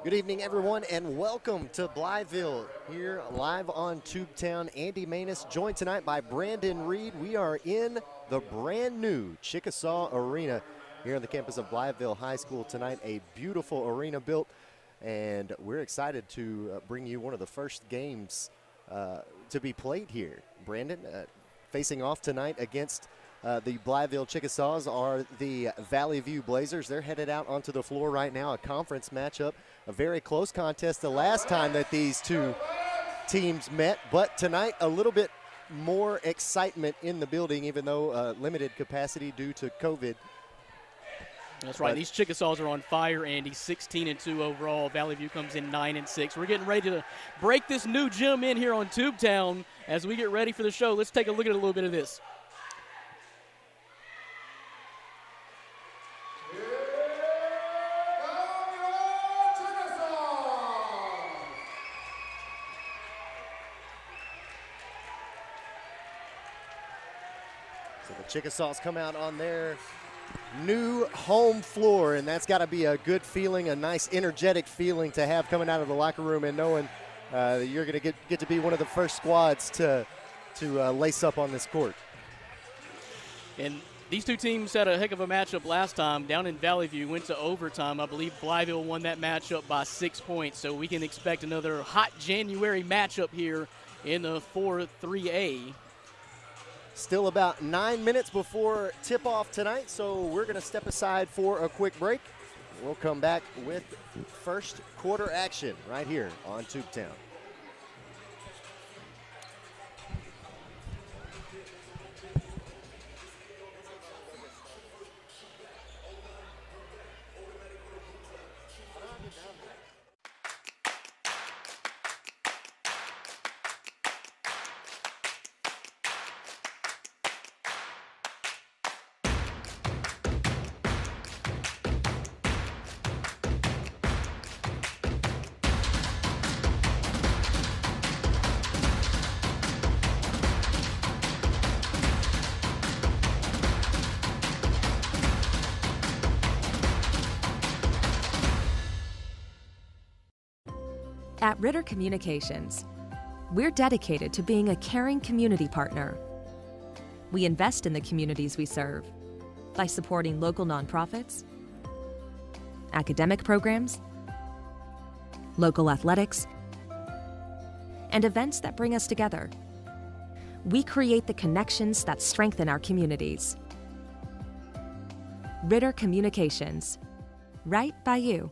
Good evening, everyone, and welcome to Blytheville here live on Tubetown. Andy Manus joined tonight by Brandon Reed. We are in the brand new Chickasaw Arena here on the campus of Blytheville High School tonight. A beautiful arena built, and we're excited to bring you one of the first games to be played here. Brandon, facing off tonight against the Blytheville Chickasaws are the Valley View Blazers. They're headed out onto the floor right now, a conference matchup, a very close contest the last time that these two teams met, but tonight a little bit more excitement in the building, even though limited capacity due to COVID. That's right. These Chickasaws are on fire, Andy. 16-2 overall. Valley View comes in 9-6. We're getting ready to break this new gym in here on Tubetown. As we get ready for the show, let's take a look at a little bit of this. So the Chickasaws come out on their new home floor, and that's got to be a good feeling, a nice energetic feeling to have coming out of the locker room and knowing that you're going to get to be one of the first squads to lace up on this court. And these two teams had a heck of a matchup last time down in Valley View, went to overtime. I believe Blytheville won that matchup by 6 points, so we can expect another hot January matchup here in the 4-3A. Still about 9 minutes before tip-off tonight, so we're going to step aside for a quick break. We'll come back with first quarter action right here on Tubetown. At Ritter Communications, we're dedicated to being a caring community partner. We invest in the communities we serve by supporting local nonprofits, academic programs, local athletics, and events that bring us together. We create the connections that strengthen our communities. Ritter Communications, right by you.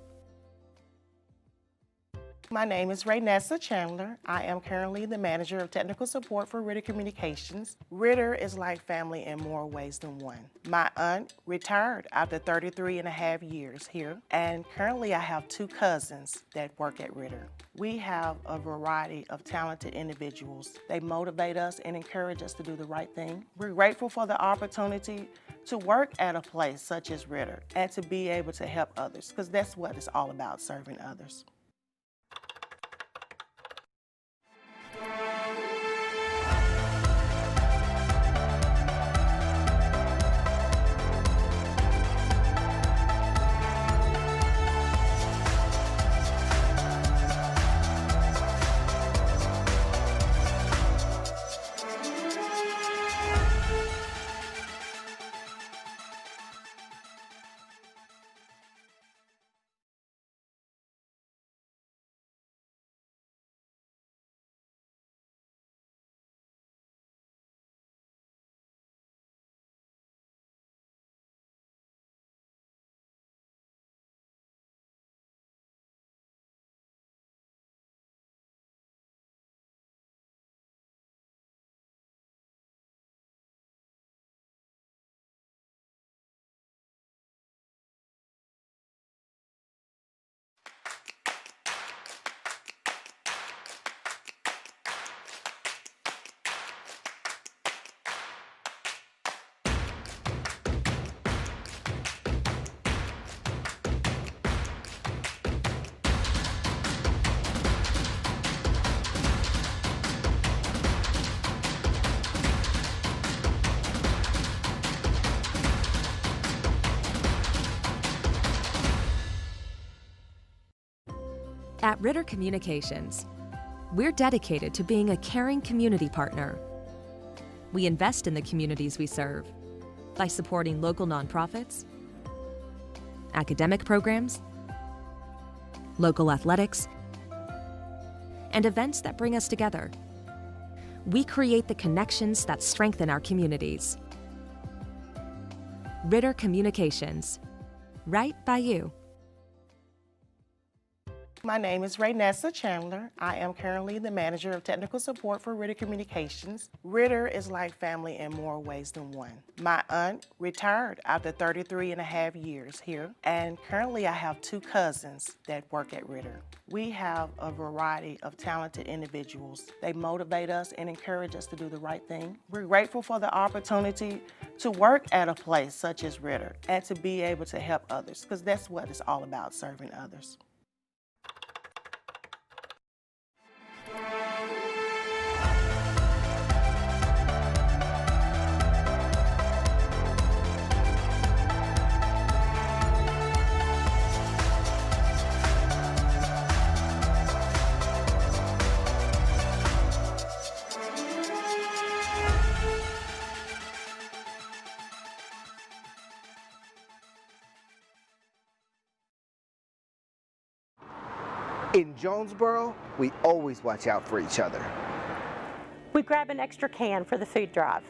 My name is Raynessa Chandler. I am currently the manager of technical support for Ritter Communications. Ritter is like family in more ways than one. My aunt retired after 33.5 years here, and currently I have 2 cousins that work at Ritter. We have a variety of talented individuals. They motivate us and encourage us to do the right thing. We're grateful for the opportunity to work at a place such as Ritter and to be able to help others, because that's what it's all about, serving others. At Ritter Communications, we're dedicated to being a caring community partner. We invest in the communities we serve by supporting local nonprofits, academic programs, local athletics, and events that bring us together. We create the connections that strengthen our communities. Ritter Communications, right by you. My name is Raynessa Chandler. I am currently the manager of technical support for Ritter Communications. Ritter is like family in more ways than one. My aunt retired after 33 and a half years here, and currently I have 2 cousins that work at Ritter. We have a variety of talented individuals. They motivate us and encourage us to do the right thing. We're grateful for the opportunity to work at a place such as Ritter and to be able to help others, because that's what it's all about, serving others. In Jonesboro, we always watch out for each other. We grab an extra can for the food drive.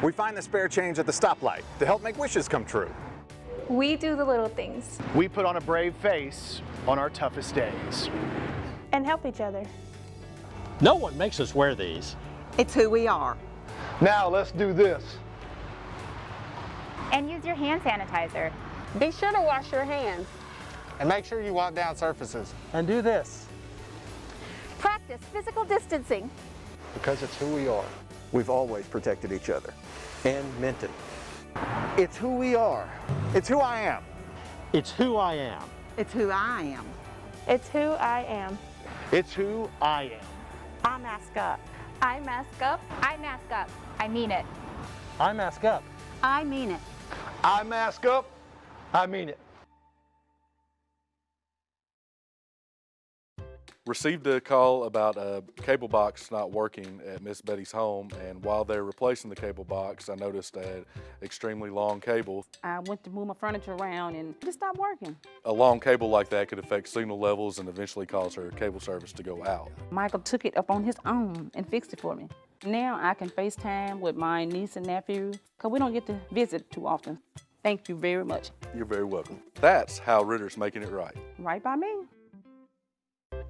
We find the spare change at the stoplight to help make wishes come true. We do the little things. We put on a brave face on our toughest days. And help each other. No one makes us wear these. It's who we are. Now let's do this. And use your hand sanitizer. Be sure to wash your hands. And make sure you wipe down surfaces. And do this. Practice physical distancing. Because it's who we are. We've always protected each other. And meant it. It's who we are. It's who I am. It's who I am. It's who I am. It's who I am. It's who I am. I mask up. I mask up. I mask up. I mean it. I mask up. I mean it. I mask up. I mean it. Received a call about a cable box not working at Miss Betty's home, and while they're replacing the cable box, I noticed an extremely long cable. I went to move my furniture around and it just stopped working. A long cable like that could affect signal levels and eventually cause her cable service to go out. Michael took it up on his own and fixed it for me. Now I can FaceTime with my niece and nephew, because we don't get to visit too often. Thank you very much. You're very welcome. That's how Ritter's making it right. Right by me.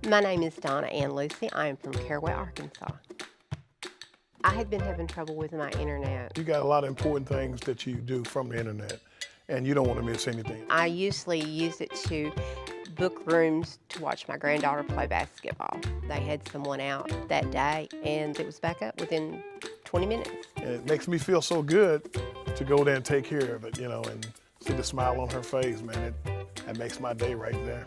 My name is Donna Ann Lucy. I am from Caraway, Arkansas. I had been having trouble with my internet. You got a lot of important things that you do from the internet, and you don't want to miss anything. I usually use it to book rooms to watch my granddaughter play basketball. They had someone out that day, and it was back up within 20 minutes. And it makes me feel so good to go there and take care of it, you know, and see the smile on her face, man. That makes my day right there.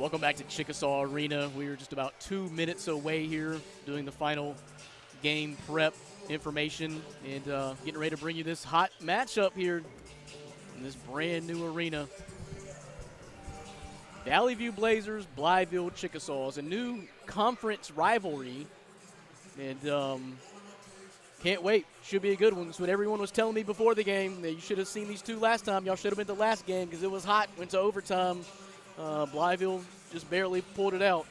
Welcome back to Chickasaw Arena. We are just about 2 minutes away here doing the final game prep information and getting ready to bring you this hot matchup here in this brand new arena. Valley View Blazers, Blytheville Chickasaws, a new conference rivalry. And can't wait. Should be a good one. That's what everyone was telling me before the game. You should have seen these two last time. Y'all should have been the last game because it was hot. Went to overtime. Blytheville just barely pulled it out.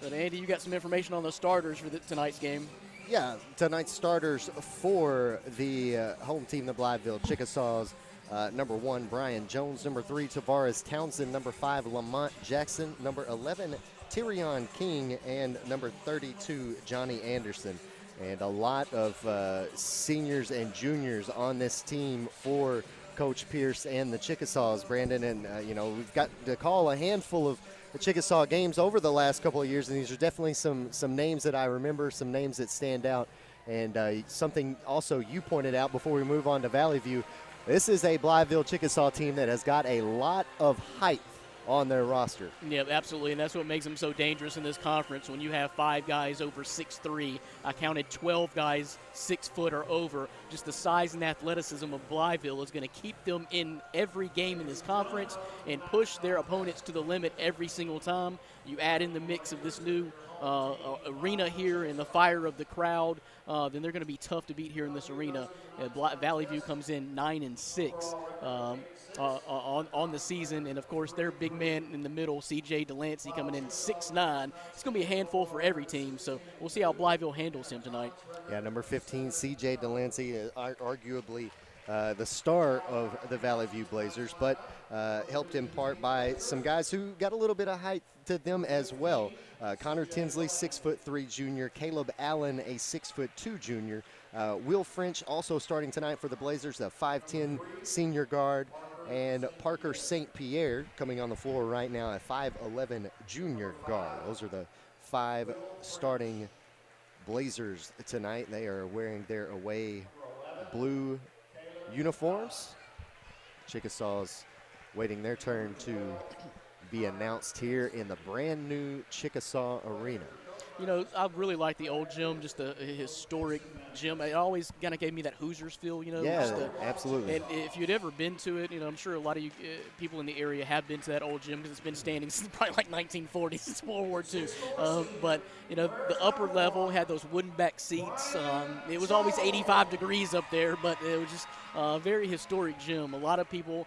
But, Andy, you got some information on the starters for tonight's game. Yeah, tonight's starters for the home team, the Blytheville Chickasaws. Number 1, Brian Jones. Number 3, Tavares Townsend. Number 5, Lamont Jackson. Number 11, Tyrion King. And number 32, Johnny Anderson. And a lot of seniors and juniors on this team for Coach Pierce and the Chickasaws, Brandon. And, we've got to call a handful of the Chickasaw games over the last couple of years, and these are definitely some names that I remember, some names that stand out. And something also you pointed out before we move on to Valley View, this is a Blytheville Chickasaw team that has got a lot of height on their roster. Yeah, absolutely, and that's what makes them so dangerous in this conference. When you have 5 guys over 6'3", I counted 12 guys 6 foot or over. Just the size and athleticism of Blytheville is going to keep them in every game in this conference and push their opponents to the limit every single time. You add in the mix of this new arena here and the fire of the crowd, then they're going to be tough to beat here in this arena. Valley View comes in 9-6 on the season, and of course their big man in the middle, C.J. Delancey, coming in 6'9". It's going to be a handful for every team, so we'll see how Blytheville handles him tonight. Yeah, number 15, C.J. Delancey, arguably the star of the Valley View Blazers, but helped in part by some guys who got a little bit of height to them as well. Connor Tinsley, 6'3" junior. Caleb Allen, a 6'2" junior. Will French also starting tonight for the Blazers, a 5'10" senior guard. And Parker St. Pierre coming on the floor right now, a 5'11" junior guard. Those are the 5 starting Blazers tonight. They are wearing their away blue uniforms. Chickasaws waiting their turn to be announced here in the brand new Chickasaw Arena. You know, I really like the old gym, just a historic gym. It always kind of gave me that Hoosiers feel, you know. Yeah, absolutely. And if you'd ever been to it, you know, I'm sure a lot of you people in the area have been to that old gym because it's been standing since probably like 1940, since World War II. But, you know, the upper level had those wooden back seats. It was always 85 degrees up there, but it was just a very historic gym. A lot of people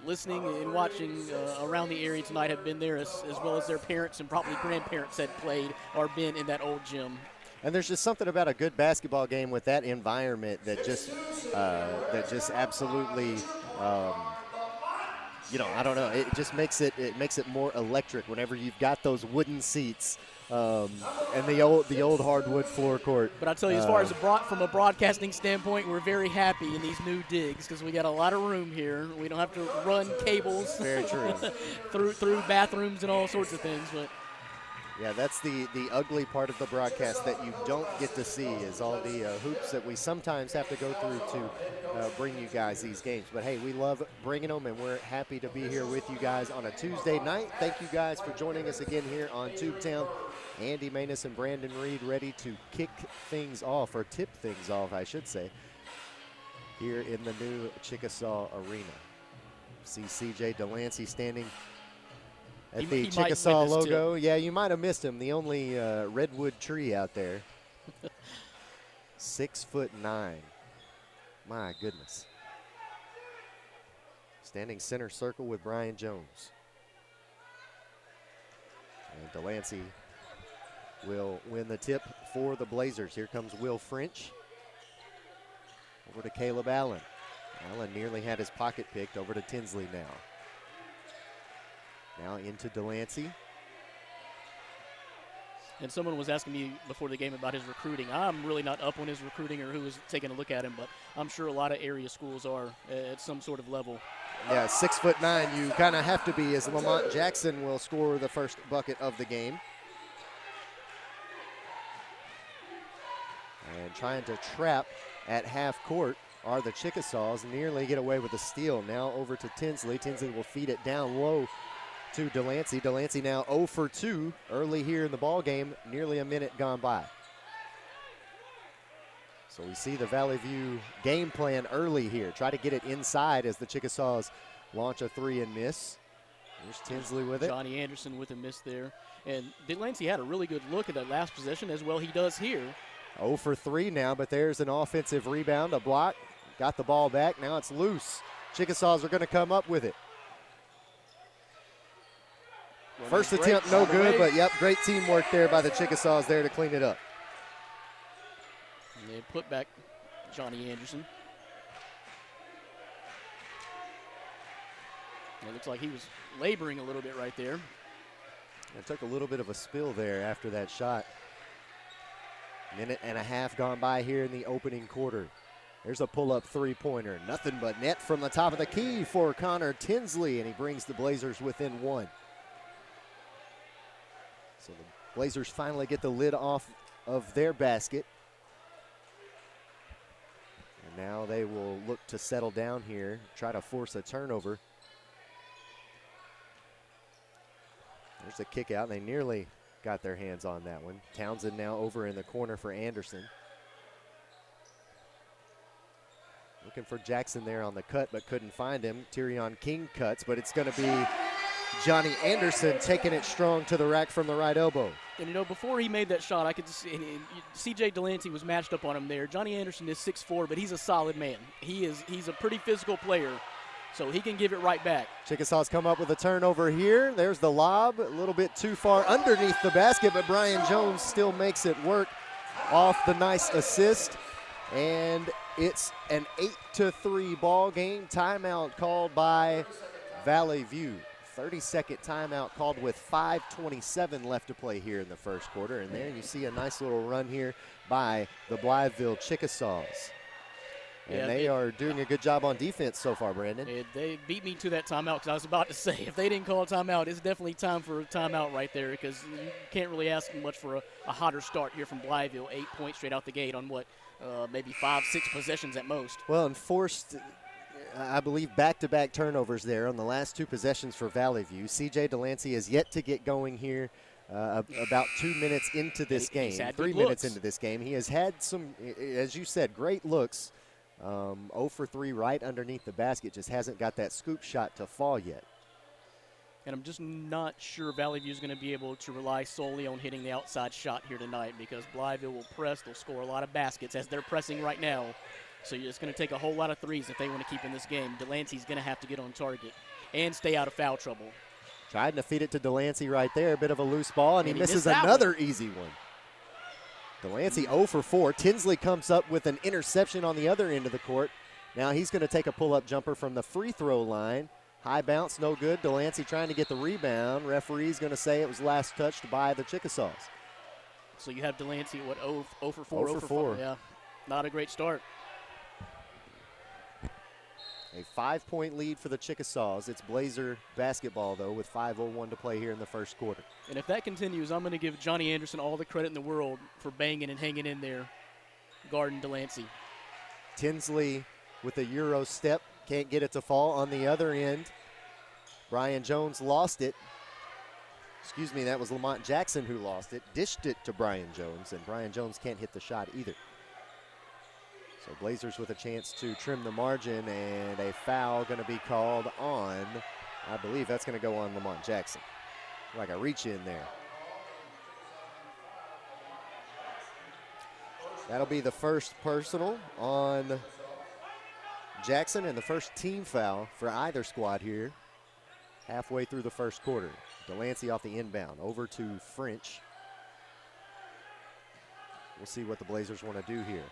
listening and watching around the area tonight have been there, as well as their parents and probably grandparents had played or been in that old gym. And there's just something about a good basketball game with that environment that just absolutely, I don't know. It just makes it more electric whenever you've got those wooden seats and the old hardwood floor court. But I tell you, as far as from a broadcasting standpoint, we're very happy in these new digs because we got a lot of room here. We don't have to run cables very true through bathrooms and all sorts of things. But yeah, that's the ugly part of the broadcast that you don't get to see is all the hoops that we sometimes have to go through to bring you guys these games. But, hey, we love bringing them, and we're happy to be here with you guys on a Tuesday night. Thank you guys for joining us again here on Tubetown. Andy Maness and Brandon Reed ready to kick things off, or tip things off, I should say, here in the new Chickasaw Arena. See C.J. Delancey standing at the Chickasaw logo. Yeah, you might have missed him. The only redwood tree out there. 6'9". My goodness. Standing center circle with Brian Jones. And Delancey will win the tip for the Blazers. Here comes Will French. Over to Caleb Allen. Allen nearly had his pocket picked. Over to Tinsley now. Now into Delancey. And someone was asking me before the game about his recruiting. I'm really not up on his recruiting or who is taking a look at him, but I'm sure a lot of area schools are at some sort of level. Yeah, 6'9", you kind of have to be, as Lamont Jackson will score the first bucket of the game. And trying to trap at half court are the Chickasaws. Nearly get away with a steal. Now over to Tinsley. Tinsley will feed it down low to Delancey. Delancey now 0 for 2 early here in the ball game, nearly a minute gone by. So we see the Valley View game plan early here. Try to get it inside as the Chickasaws launch a 3 and miss. There's Tinsley with it. Johnny Anderson with a miss there. And Delancey had a really good look at that last possession as well he does here. 0 for 3 now, but there's an offensive rebound, a block. Got the ball back. Now it's loose. Chickasaws are going to come up with it. First attempt, no good, but yep, great teamwork there by the Chickasaws there to clean it up. And they put back Johnny Anderson. And it looks like he was laboring a little bit right there. It took a little bit of a spill there after that shot. Minute and a half gone by here in the opening quarter. There's a pull-up three-pointer. Nothing but net from the top of the key for Connor Tinsley, and he brings the Blazers within 1. So the Blazers finally get the lid off of their basket. And now they will look to settle down here, try to force a turnover. There's a kick out. They nearly got their hands on that one. Townsend now over in the corner for Anderson. Looking for Jackson there on the cut, but couldn't find him. Tyrion King cuts, but it's going to be Johnny Anderson taking it strong to the rack from the right elbow. And, you know, before he made that shot, I could see C.J. Delancey was matched up on him there. Johnny Anderson is 6'4", but he's a solid man. He's a pretty physical player, so he can give it right back. Chickasaws come up with a turnover here. There's the lob, a little bit too far underneath the basket, but Brian Jones still makes it work off the nice assist. And it's an 8-3 ball game. Timeout called by Valley View. 30-second timeout called with 5:27 left to play here in the first quarter. And there you see a nice little run here by the Blytheville Chickasaws. And yeah, they are doing a good job on defense so far, Brandon. They beat me to that timeout because I was about to say, if they didn't call a timeout, it's definitely time for a timeout right there because you can't really ask much for a hotter start here from Blytheville. 8 points straight out the gate on what, maybe 5-6 possessions at most. Well, and forced, I believe, back-to-back turnovers there on the last 2 possessions for Valley View. C.J. Delancey has yet to get going here about 2 minutes into this game, 3 minutes into this game. He has had some, as you said, great looks. 0 for 3 right underneath the basket, just hasn't got that scoop shot to fall yet. And I'm just not sure Valley View is going to be able to rely solely on hitting the outside shot here tonight because Blytheville will press. They'll score a lot of baskets as they're pressing right now. So it's going to take a whole lot of threes if they want to keep in this game. Delancey's going to have to get on target and stay out of foul trouble. Tried to feed it to Delancey right there. A bit of a loose ball, and he misses another easy one. Delancey 0 for 4. Tinsley comes up with an interception on the other end of the court. Now he's going to take a pull-up jumper from the free throw line. High bounce, no good. Delancey trying to get the rebound. Referee's going to say it was last touched by the Chickasaws. So you have Delancey, 0 for 4? 0 for 4. Yeah, not a great start. A 5-point lead for the Chickasaws. It's Blazer basketball, though, with 5:01 to play here in the first quarter. And if that continues, I'm going to give Johnny Anderson all the credit in the world for banging and hanging in there, guarding Delancey. Tinsley with a Euro step. Can't get it to fall on the other end. Brian Jones lost it. Excuse me, that was Lamont Jackson who lost it. Dished it to Brian Jones, and Brian Jones can't hit the shot either. So Blazers with a chance to trim the margin, and a foul going to be called on, I believe that's going to go on Lamont Jackson. Like a reach in there. That'll be the first personal on Jackson and the first team foul for either squad here halfway through the first quarter. Delancey off the inbound over to French. We'll see what the Blazers want to do here.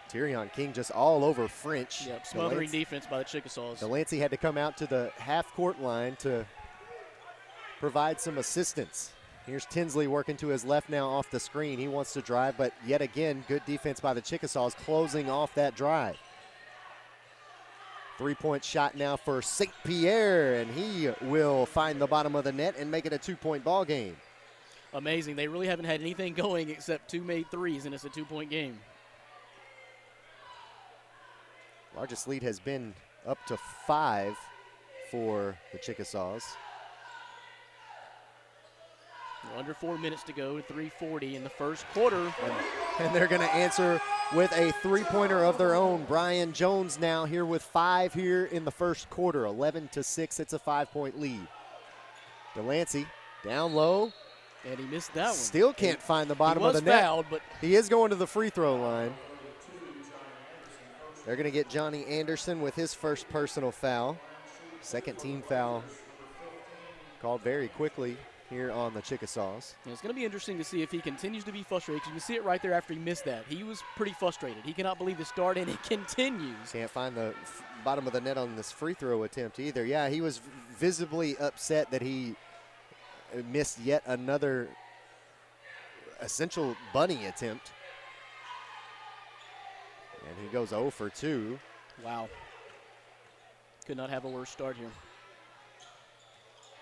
Tyrion King just all over French. Yep, smothering defense by the Chickasaws. Delancey had to come out to the half-court line to provide some assistance. Here's Tinsley working to his left now off the screen. He wants to drive, but yet again, good defense by the Chickasaws closing off that drive. 3-point shot now for St. Pierre, and he will find the bottom of the net and make it a 2-point ball game. Amazing. They really haven't had anything going except 2 made threes, and it's a 2-point game. Largest lead has been up to 5 for the Chickasaws. Under 4 minutes to go, 3:40 in the first quarter. And they're going to answer with a three-pointer of their own. Brian Jones now here with 5 here in the first quarter. 11-6, it's a 5-point lead. Delancey down low. And he missed that one. Still can't find the bottom of the net. He was fouled, but he is going to the free throw line. They're going to get Johnny Anderson with his first personal foul. Second team foul called very quickly here on the Chickasaws. And it's going to be interesting to see if he continues to be frustrated. You can see it right there after he missed that. He was pretty frustrated. He cannot believe the start, and it continues. Can't find the bottom of the net on this free throw attempt either. Yeah, he was visibly upset that he missed yet another essential bunny attempt. And he goes 0 for 2. Wow. Could not have a worse start here.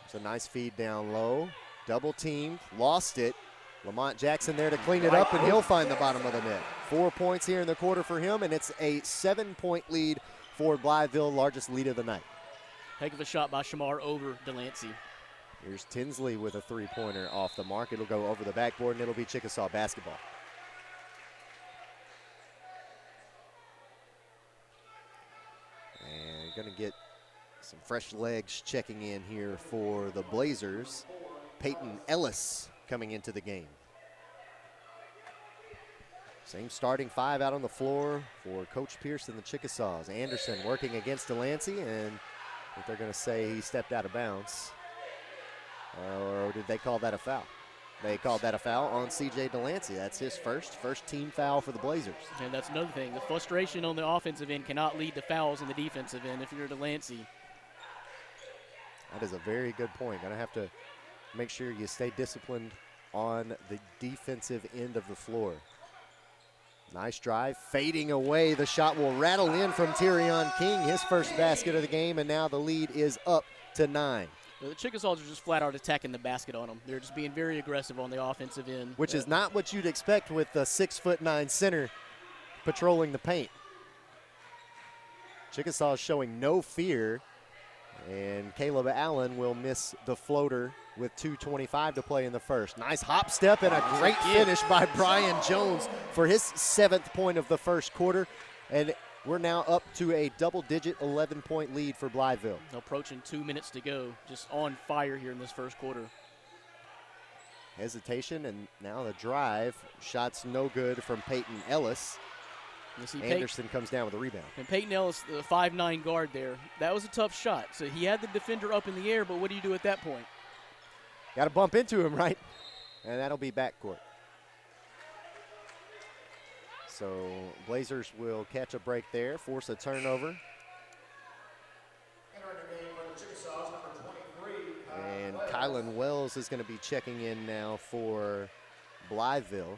It's a nice feed down low. Double teamed, lost it. Lamont Jackson there to clean it up, and he'll find the bottom of the net. 4 points here in the quarter for him, and it's a 7-point lead for Blytheville, largest lead of the night. Heck of a shot by Shamar over Delancey. Here's Tinsley with a three-pointer off the mark. It'll go over the backboard, and it'll be Chickasaw basketball. And going to get some fresh legs checking in here for the Blazers. Peyton Ellis coming into the game. Same starting 5 out on the floor for Coach Pierce and the Chickasaws. Anderson working against Delancey, and I think they're going to say he stepped out of bounds. Or did they call that a foul? They called that a foul on C.J. Delancey. That's his first team foul for the Blazers. And that's another thing. The frustration on the offensive end cannot lead to fouls on the defensive end if you're Delancey. That is a very good point. Going to have to make sure you stay disciplined on the defensive end of the floor. Nice drive, fading away. The shot will rattle in from Tyrion King, his first basket of the game, and now the lead is up to 9. The Chickasaws are just flat out attacking the basket on them. They're just being very aggressive on the offensive end. Which is not what you'd expect with the 6'9" center patrolling the paint. Chickasaws showing no fear, and Caleb Allen will miss the floater with 2:25 to play in the first. Nice hop step and a great finish by Brian Jones for his 7th point of the first quarter. And we're now up to a double-digit 11-point lead for Blytheville. Approaching 2 minutes to go, just on fire here in this first quarter. Hesitation, and now the drive. Shots no good from Peyton Ellis. Anderson comes down with a rebound. And Peyton Ellis, the 5'9" guard there, that was a tough shot. So he had the defender up in the air, but what do you do at that point? Got to bump into him, right? And that'll be backcourt. So Blazers will catch a break there, force a turnover. And Kylan Wells is going to be checking in now for Blytheville.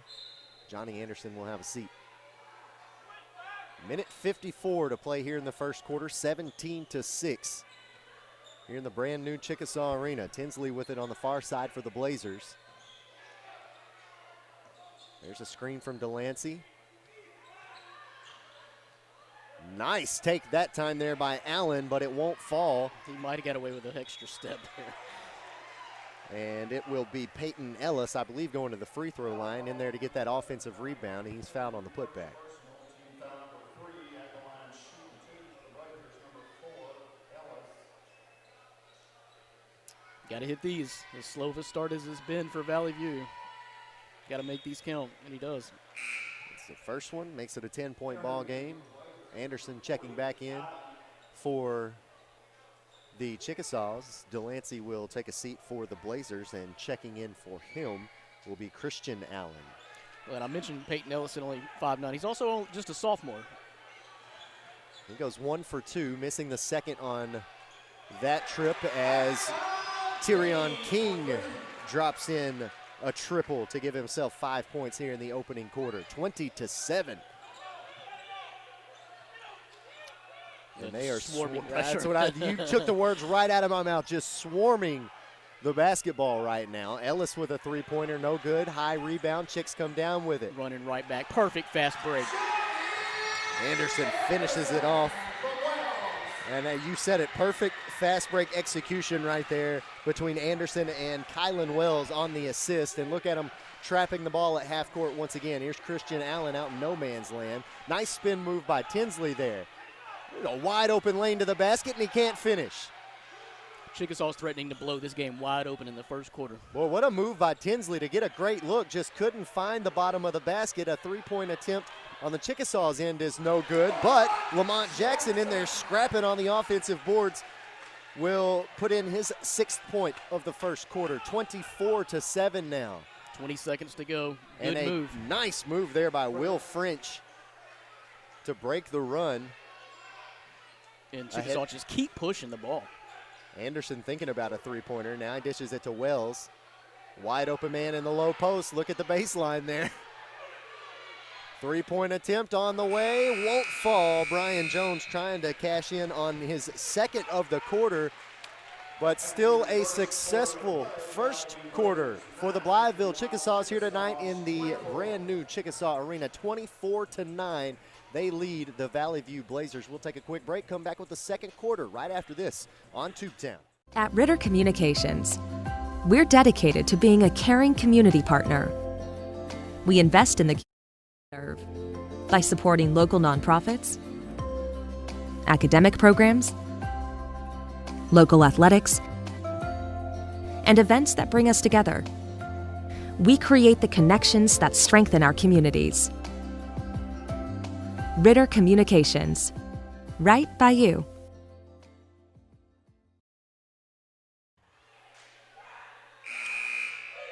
Johnny Anderson will have a seat. Minute 54 to play here in the first quarter, 17-6. Here in the brand new Chickasaw Arena. Tinsley with it on the far side for the Blazers. There's a screen from Delancey. Nice take that time there by Allen, but it won't fall. He might have got away with an extra step there. And it will be Peyton Ellis, I believe, going to the free throw line in there to get that offensive rebound. He's fouled on the putback. Got to hit these. As slow of a start as it's been for Valley View. Got to make these count, and he does. It's the first one, makes it a 10-point ball game. Anderson checking back in for the Chickasaws. Delancey will take a seat for the Blazers, and checking in for him will be Christian Allen. Well, and I mentioned Peyton Ellison, only 5'9". He's also just a sophomore. He goes 1 for 2, missing the second on that trip as Tyrion King drops in a triple to give himself 5 points here in the opening quarter, 20-7. And they are swarming. That's what you took the words right out of my mouth, just swarming the basketball right now. Ellis with a three-pointer, no good. High rebound, Chicks come down with it. Running right back, perfect fast break. Anderson finishes it off. And you said it, perfect fast break execution right there between Anderson and Kylan Wells on the assist. And look at him trapping the ball at half court once again. Here's Christian Allen out in no man's land. Nice spin move by Tinsley there. A wide open lane to the basket, and he can't finish. Chickasaws threatening to blow this game wide open in the first quarter. Well, what a move by Tinsley to get a great look. Just couldn't find the bottom of the basket. A three-point attempt on the Chickasaws end is no good, but Lamont Jackson in there scrapping on the offensive boards will put in his 6th point of the first quarter. 24-7 now. 20 seconds to go. Good and move. Nice move there by Will French to break the run. And Chickasaw just keep pushing the ball. Anderson thinking about a three-pointer. Now he dishes it to Wells. Wide open man in the low post. Look at the baseline there. Three-point attempt on the way. Won't fall. Brian Jones trying to cash in on his 2nd of the quarter, but still a successful first quarter for the Blytheville Chickasaws here tonight in the brand new Chickasaw Arena. 24-9. They lead the Valley View Blazers. We'll take a quick break, come back with the second quarter right after this on Tubetown. At Ritter Communications, we're dedicated to being a caring community partner. We invest in the community by supporting local nonprofits, academic programs, local athletics, and events that bring us together. We create the connections that strengthen our communities. Ritter Communications, right by you.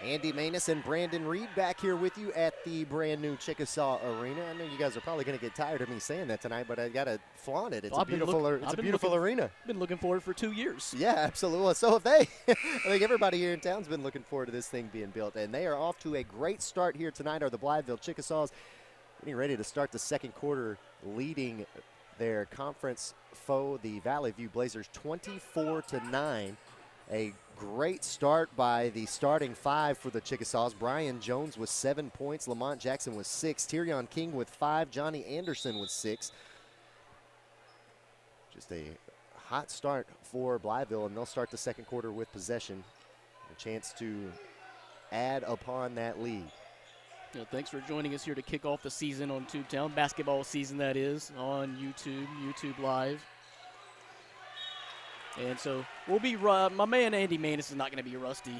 Andy Maness and Brandon Reed back here with you at the brand new Chickasaw Arena. I know you guys are probably going to get tired of me saying that tonight, but I got to flaunt it. It's a beautiful arena. Been looking forward for 2 years. Yeah, absolutely. Well, so have they. I think everybody here in town's been looking forward to this thing being built, and they are off to a great start here tonight. Are the Blytheville Chickasaws getting ready to start the second quarter, leading their conference foe, the Valley View Blazers, 24-9. A great start by the starting 5 for the Chickasaws. Brian Jones with 7 points. Lamont Jackson with 6. Tyrion King with 5. Johnny Anderson with 6. Just a hot start for Blytheville, and they'll start the second quarter with possession. A chance to add upon that lead. Yeah, thanks for joining us here to kick off the season on Tubetown. Basketball season, that is, on YouTube Live. And so we'll be, my man Andy Maness is not going to be rusty,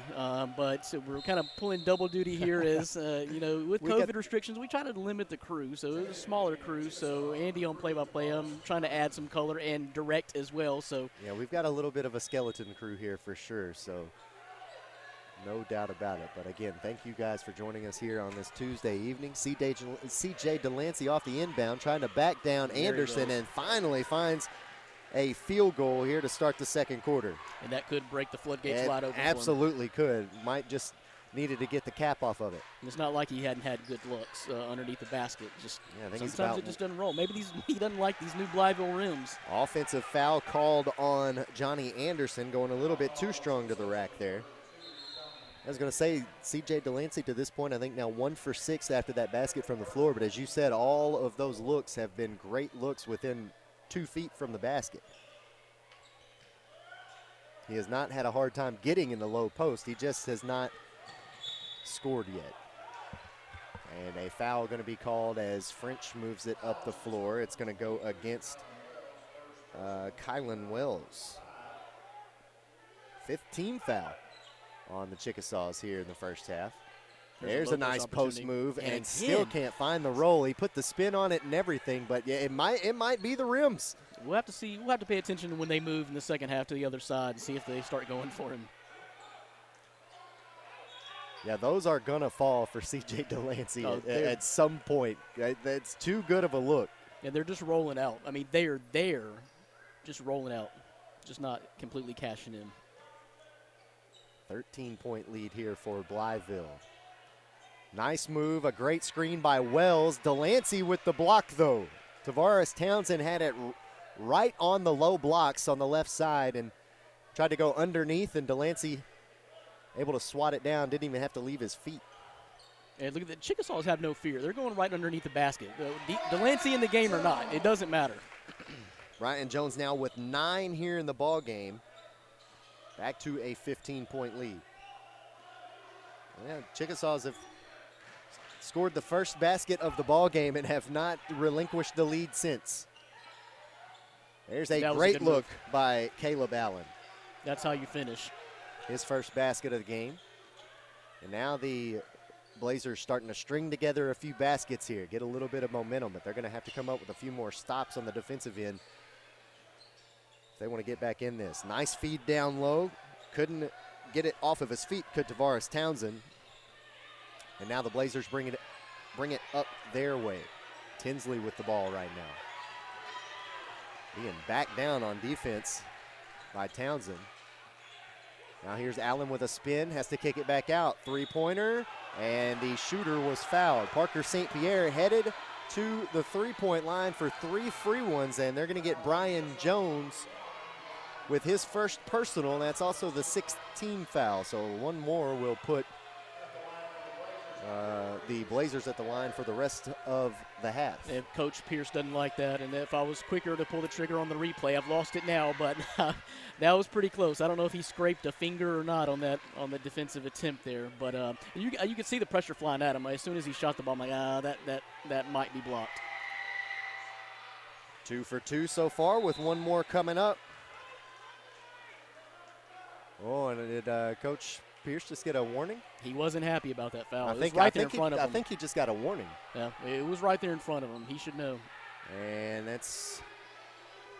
but so we're kind of pulling double duty here as, with COVID restrictions, we try to limit the crew. So it was a smaller crew, so Andy on play-by-play, I'm trying to add some color and direct as well. So yeah, we've got a little bit of a skeleton crew here for sure, so no doubt about it. But again, thank you guys for joining us here on this Tuesday evening. CJ Delancey off the inbound, trying to back down Anderson, and finally finds a field goal here to start the second quarter. And that could break the floodgates wide open. Absolutely could. Might just needed to get the cap off of it. And it's not like he hadn't had good looks underneath the basket. Just I think sometimes it just doesn't roll. Maybe he doesn't like these new Blytheville rims. Offensive foul called on Johnny Anderson, going a little bit too strong to the rack there. I was going to say, C.J. Delancey to this point, I think now 1 for 6 after that basket from the floor. But as you said, all of those looks have been great looks within 2 feet from the basket. He has not had a hard time getting in the low post. He just has not scored yet. And a foul going to be called as French moves it up the floor. It's going to go against Kylan Wells. 15 foul on the Chickasaws here in the first half. There's a nice post move, and still can't find the roll. He put the spin on it and everything, but yeah, it might be the rims. We'll have to see. We'll have to pay attention when they move in the second half to the other side and see if they start going for him. Yeah, those are gonna fall for C.J. Delancey at some point. That's too good of a look. Yeah, they're just rolling out. I mean, they are there, just rolling out, just not completely cashing in. 13-point lead here for Blytheville. Nice move, a great screen by Wells. Delancey with the block, though. Tavares Townsend had it right on the low blocks on the left side and tried to go underneath, and Delancey able to swat it down, didn't even have to leave his feet. And look at the Chickasaws have no fear. They're going right underneath the basket. Delancey in the game or not, it doesn't matter. Brian Jones now with 9 here in the ball game. Back to a 15-point lead. Yeah, Chickasaws have scored the first basket of the ball game and have not relinquished the lead since. There's a great look by Caleb Allen. That's how you finish. His first basket of the game. And now the Blazers starting to string together a few baskets here, get a little bit of momentum, but they're going to have to come up with a few more stops on the defensive end if they want to get back in this. Nice feed down low. Couldn't get it off of his feet, could Tavares Townsend. And now the Blazers bring it up their way. Tinsley with the ball right now. Being backed down on defense by Townsend. Now here's Allen with a spin, has to kick it back out. Three-pointer, and the shooter was fouled. Parker St. Pierre headed to the three-point line for 3 free ones, and they're going to get Brian Jones with his first personal. That's also the 16th foul, so one more will put the Blazers at the line for the rest of the half. And Coach Pierce doesn't like that, and if I was quicker to pull the trigger on the replay, I've lost it now, but that was pretty close. I don't know if he scraped a finger or not on the defensive attempt there, but you could see the pressure flying at him. As soon as he shot the ball, I'm like, that might be blocked. 2 for 2 so far, with one more coming up. Oh, and did Coach Pierce just get a warning? He wasn't happy about that foul. I think he just got a warning. Yeah, it was right there in front of him. He should know. And that's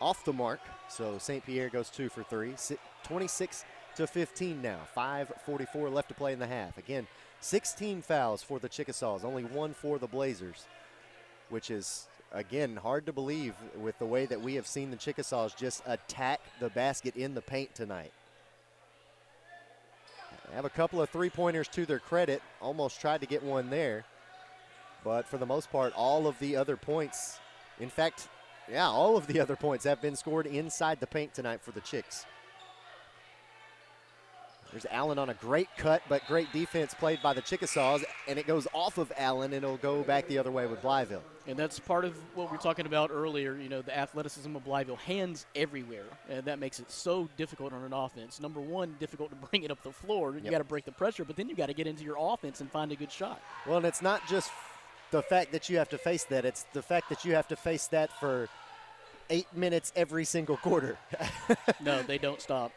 off the mark. So St. Pierre goes 2 for 3. 26-15 now. 5:44 left to play in the half. Again, 16 fouls for the Chickasaws, only 1 for the Blazers, which is, again, hard to believe with the way that we have seen the Chickasaws just attack the basket in the paint tonight. They have a couple of three-pointers to their credit. Almost tried to get one there. But for the most part, all of the other points, in fact, yeah, all of the other points have been scored inside the paint tonight for the Chicks. There's Allen on a great cut, but great defense played by the Chickasaws, and it goes off of Allen, and it'll go back the other way with Blytheville. And that's part of what we were talking about earlier, you know, the athleticism of Blytheville, hands everywhere, and that makes it so difficult on an offense. Number one, difficult to bring it up the floor. You got to break the pressure, but then you got to get into your offense and find a good shot. Well, and it's not just the fact that you have to face that, it's the fact that you have to face that for 8 minutes every single quarter. No, they don't stop.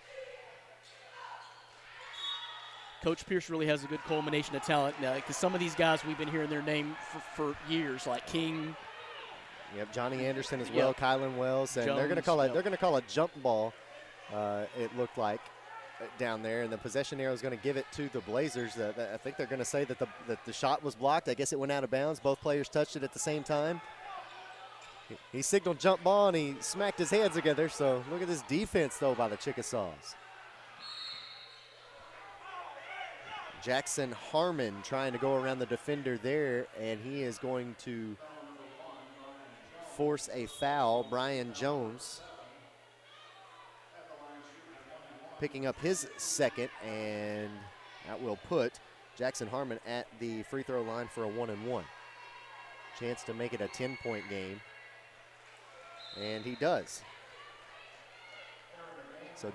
Coach Pierce really has a good culmination of talent now, because some of these guys we've been hearing their name for years, like King. Yep, Johnny Anderson as well, Kylan Wells, and Jones, they're going to call a jump ball. It looked like down there, and the possession arrow is going to give it to the Blazers. I think they're going to say that the shot was blocked. I guess it went out of bounds. Both players touched it at the same time. He signaled jump ball, and he smacked his hands together. So look at this defense, though, by the Chickasaws. Jackson Harmon trying to go around the defender there, and he is going to force a foul. Brian Jones picking up his second, and that will put Jackson Harmon at the free throw line for a 1-and-1. Chance to make it a 10-point game, and he does. So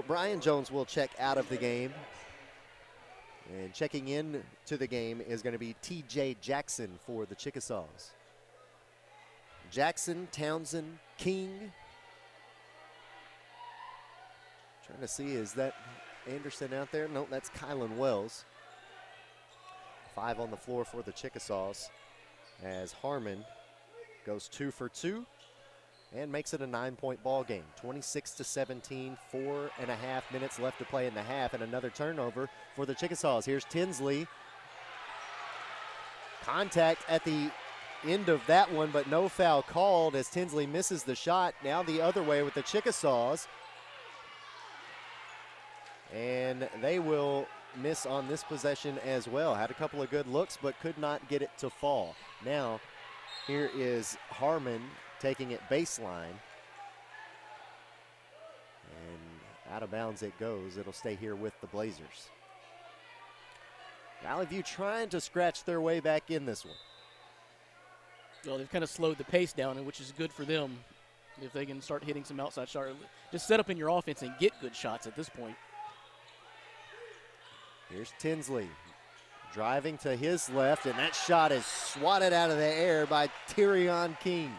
Brian Jones will check out of the game. And checking in to the game is going to be T.J. Jackson for the Chickasaws. Jackson, Townsend, King. Trying to see, is that Anderson out there? No, that's Kylan Wells. 5 on the floor for the Chickasaws as Harmon goes 2 for 2 and makes it a 9-point ball game. 26-17, 4.5 minutes left to play in the half, and another turnover for the Chickasaws. Here's Tinsley. Contact at the end of that one, but no foul called as Tinsley misses the shot. Now the other way with the Chickasaws. And they will miss on this possession as well. Had a couple of good looks, but could not get it to fall. Now, here is Harmon taking it baseline. And out of bounds it goes. It'll stay here with the Blazers. Valley View trying to scratch their way back in this one. Well, they've kind of slowed the pace down, which is good for them. if they can start hitting some outside shots. Just set up in your offense and get good shots at this point. Here's Tinsley driving to his left, and that shot is swatted out of the air by Tyrion King.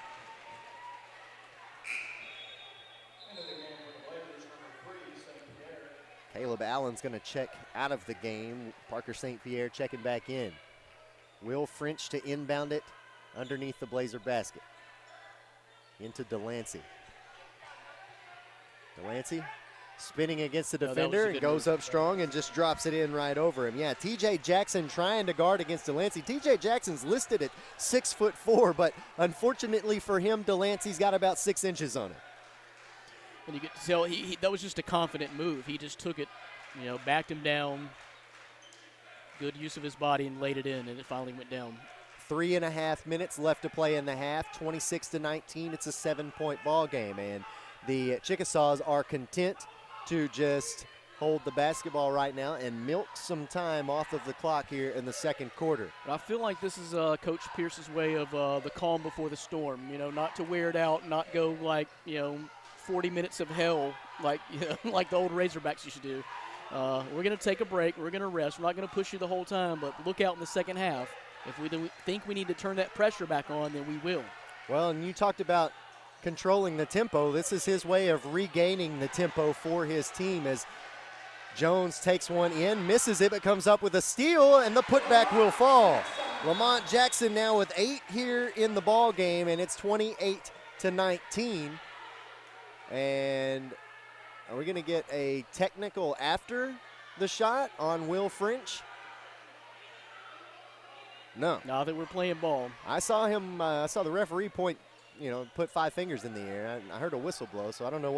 Caleb Allen's going to check out of the game. Parker St. Pierre checking back in. Will French to inbound it underneath the Blazer basket. Into Delancey. Delancey spinning against the defender and goes up strong and just drops it in right over him. Yeah, TJ Jackson trying to guard against Delancey. TJ Jackson's listed at 6'4", but unfortunately for him, Delancey's got about 6 inches on it. And you get to tell that was just a confident move. He just took it, backed him down. Good use of his body and laid it in, and it finally went down. 3.5 minutes left to play in the half. 26-19. It's a 7-point ball game, and the Chickasaws are content to just hold the basketball right now and milk some time off of the clock here in the second quarter. I feel like this is Coach Pierce's way of the calm before the storm. Not to wear it out, not go like 40 minutes of hell like like the old Razorbacks used to do. We're going to take a break. We're going to rest. We're not going to push you the whole time, but look out in the second half. If we think we need to turn that pressure back on, then we will. Well, and you talked about controlling the tempo. This is his way of regaining the tempo for his team as Jones takes one in, misses it, but comes up with a steal, and the putback will fall. Lamont Jackson now with 8 here in the ball game, and it's 28-19. And are we going to get a technical after the shot on Will French? No. Now that we're playing ball. I saw him, I saw the referee point, put 5 fingers in the air. I heard a whistle blow, so I don't know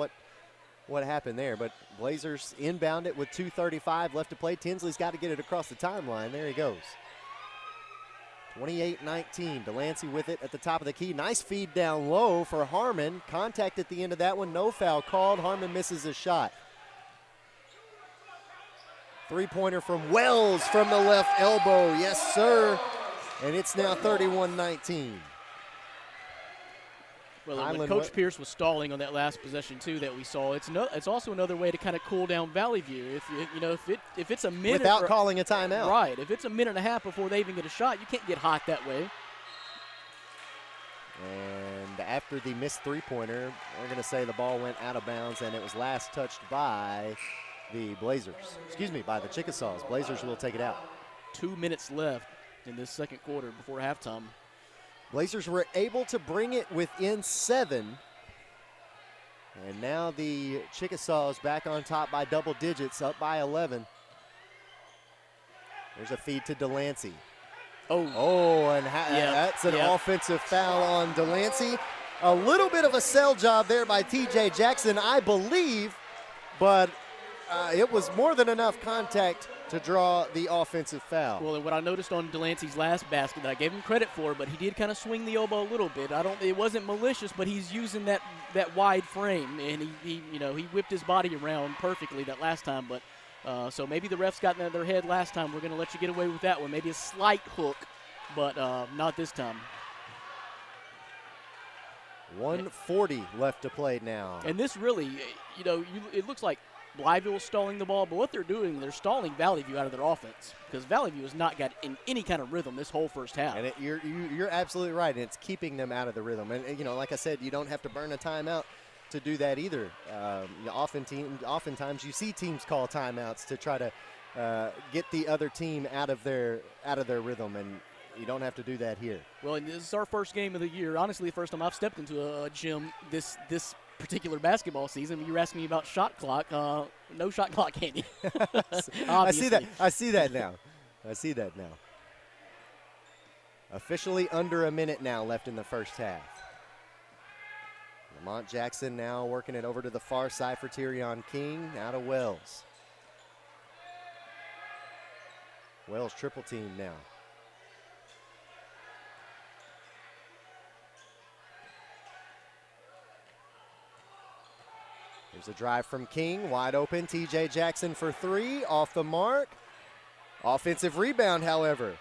what happened there. But Blazers inbound it with 2:35 left to play. Tinsley's got to get it across the timeline. There he goes. 28-19. Delancey with it at the top of the key. Nice feed down low for Harmon. Contact at the end of that one. No foul called. Harmon misses a shot. Three-pointer from Wells from the left elbow. Yes, sir. And it's now 31-19. Well, when Coach Pierce was stalling on that last possession too that we saw, it's also another way to kind of cool down Valley View. If it's a minute without calling a timeout, right? If it's a minute and a half before they even get a shot, you can't get hot that way. And after the missed three-pointer, we're going to say the ball went out of bounds, and it was last touched by the Blazers. Excuse me, by the Chickasaws. Blazers will take it out. 2 minutes left in this second quarter before halftime. Blazers were able to bring it within 7. And now the Chickasaws back on top by double digits, up by 11. There's a feed to Delancey. And that's an offensive foul on Delancey. A little bit of a sell job there by TJ Jackson, I believe, but it was more than enough contact to draw the offensive foul. Well, and what I noticed on Delancey's last basket that I gave him credit for, but he did kind of swing the elbow a little bit. It wasn't malicious, but he's using that wide frame, and he whipped his body around perfectly that last time. But so maybe the refs got in their head last time. We're going to let you get away with that one. Maybe a slight hook, but not this time. 1:40 left to play now. And this really, it looks like Blytheville stalling the ball, but what they're doing, they're stalling Valley View out of their offense because Valley View has not got in any kind of rhythm this whole first half. And you're absolutely right, and it's keeping them out of the rhythm. And like I said, you don't have to burn a timeout to do that either. Oftentimes you see teams call timeouts to try to get the other team out of their rhythm, and you don't have to do that here. Well, and this is our first game of the year. Honestly, the first time I've stepped into a gym this particular basketball season. You were asking me about shot clock. No shot clock, Andy. I see that now. Officially under a minute now left in the first half. Lamont Jackson now working it over to the far side for Tyrion King. Now to Wells. Wells triple team now. There's a drive from King, wide open. TJ Jackson for 3, off the mark. Offensive rebound, however.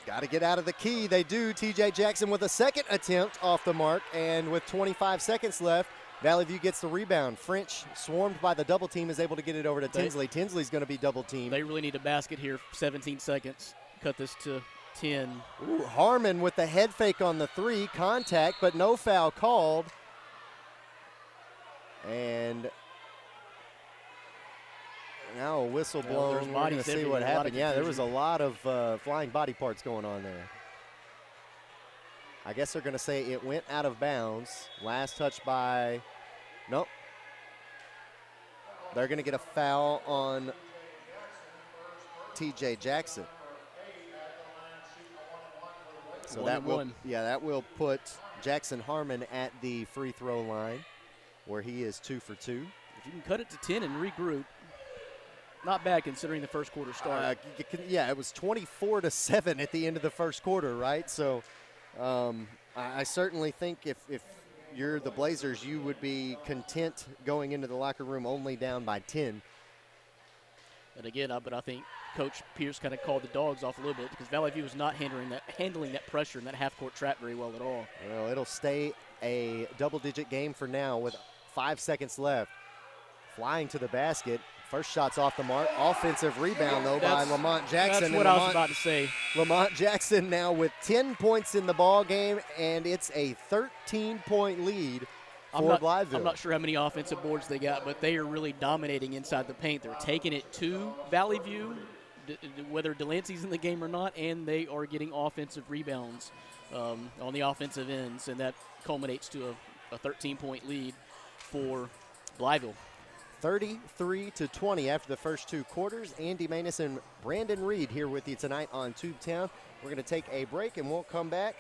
Got to get out of the key. They do. TJ Jackson with a second attempt off the mark, and with 25 seconds left, Valley View gets the rebound. French, swarmed by the double team, is able to get it over to Tinsley. Tinsley's going to be double teamed. They really need a basket here. 17 seconds. Cut this to 10. Ooh, Harmon with the head fake on the three. Contact, but no foul called. And now a whistle blown. We're going to see what happened. Yeah, there was a lot of flying body parts going on there. I guess they're going to say it went out of bounds. Last touch by, nope. They're going to get a foul on TJ Jackson. So that will put Jackson Harmon at the free throw line, where he is 2 for 2. If you can cut it to 10 and regroup, not bad considering the first quarter started. Yeah, it was 24-7 at the end of the first quarter, right? So I certainly think if you're the Blazers, you would be content going into the locker room only down by 10. And again, but I think Coach Pierce kind of called the dogs off a little bit because Valley View was not handling that pressure in that half-court trap very well at all. Well, it'll stay a double-digit game for now with 5 seconds left. Flying to the basket. First shot's off the mark. Offensive rebound, though, by Lamont Jackson. That's what I was about to say. Lamont Jackson now with 10 points in the ball game, and it's a 13-point lead for Blytheville. I'm not sure how many offensive boards they got, but they are really dominating inside the paint. They're taking it to Valley View, whether Delancey's in the game or not, and they are getting offensive rebounds on the offensive ends, and that culminates to a 13-point lead for Blytheville. 33-20 after the first 2 quarters. Andy Maness and Brandon Reed here with you tonight on Tubetown. We're going to take a break, and we'll come back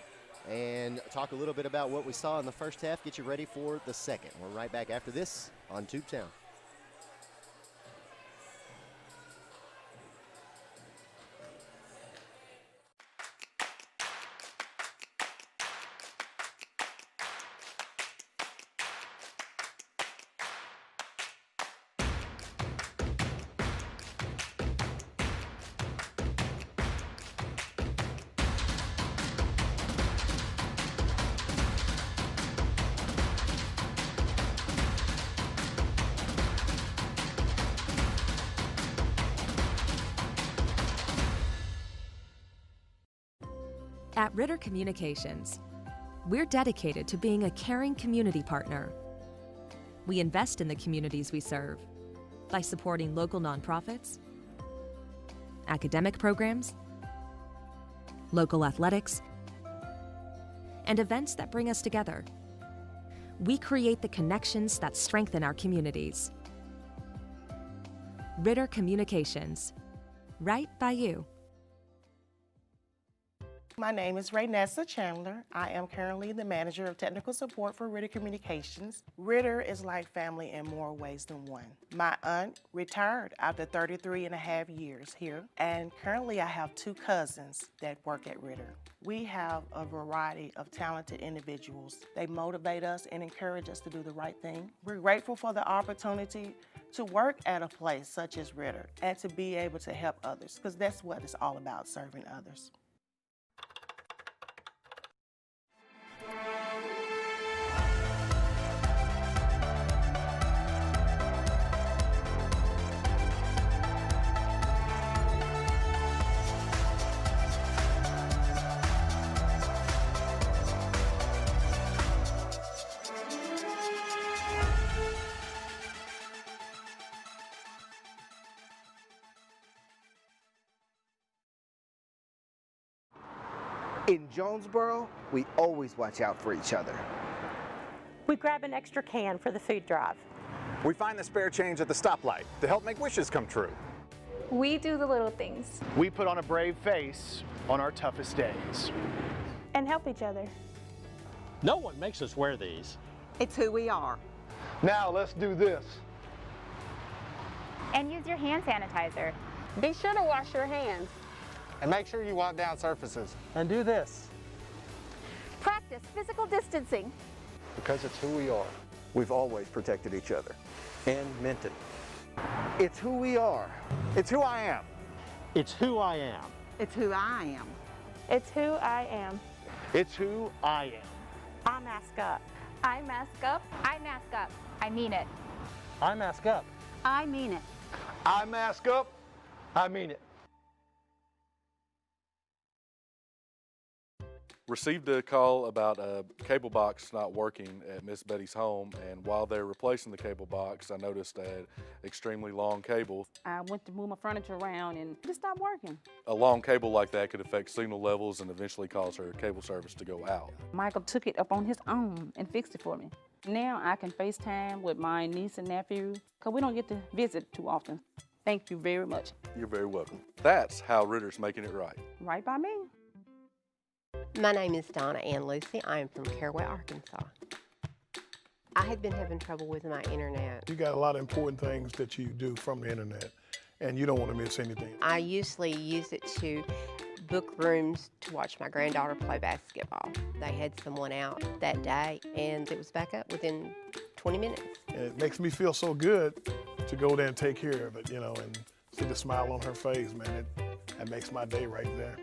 and talk a little bit about what we saw in the first half, get you ready for the second. We're right back after this on Tubetown. At Ritter Communications, we're dedicated to being a caring community partner. We invest in the communities we serve by supporting local nonprofits, academic programs, local athletics, and events that bring us together. We create the connections that strengthen our communities. Ritter Communications, right by you. My name is Raynessa Chandler. I am currently the manager of technical support for Ritter Communications. Ritter is like family in more ways than one. My aunt retired after 33.5 years here, and currently I have 2 cousins that work at Ritter. We have a variety of talented individuals. They motivate us and encourage us to do the right thing. We're grateful for the opportunity to work at a place such as Ritter and to be able to help others, because that's what it's all about, serving others. In Jonesboro, we always watch out for each other. We grab an extra can for the food drive. We find the spare change at the stoplight to help make wishes come true. We do the little things. We put on a brave face on our toughest days. And help each other. No one makes us wear these. It's who we are. Now let's do this. And use your hand sanitizer. Be sure to wash your hands. And make sure you wipe down surfaces. And do this. Practice physical distancing. Because it's who we are. We've always protected each other. And meant it. It's who we are. It's who I am. It's who I am. It's who I am. It's who I am. It's who I am. I mask up. I mask up. I mask up. I mean it. I mask up. I mean it. I mask up. I mean it. Received a call about a cable box not working at Miss Betty's home, and while they're replacing the cable box, I noticed an extremely long cable. I went to move my furniture around and it stopped working. A long cable like that could affect signal levels and eventually cause her cable service to go out. Michael took it up on his own and fixed it for me. Now I can FaceTime with my niece and nephew because we don't get to visit too often. Thank you very much. You're very welcome. That's how Ritter's making it right. Right by me. My name is Donna Ann Lucy. I am from Caraway, Arkansas. I had been having trouble with my internet. You got a lot of important things that you do from the internet, and you don't want to miss anything. I usually use it to book rooms to watch my granddaughter play basketball. They had someone out that day, and it was back up within 20 minutes. And it makes me feel so good to go there and take care of it, you know, and see the smile on her face, man. That makes my day right there.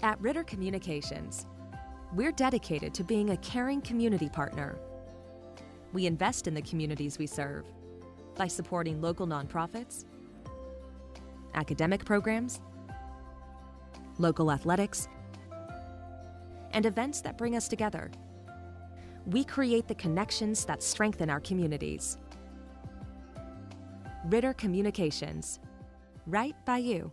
At Ritter Communications, we're dedicated to being a caring community partner. We invest in the communities we serve by supporting local nonprofits, academic programs, local athletics, and events that bring us together. We create the connections that strengthen our communities. Ritter Communications, right by you.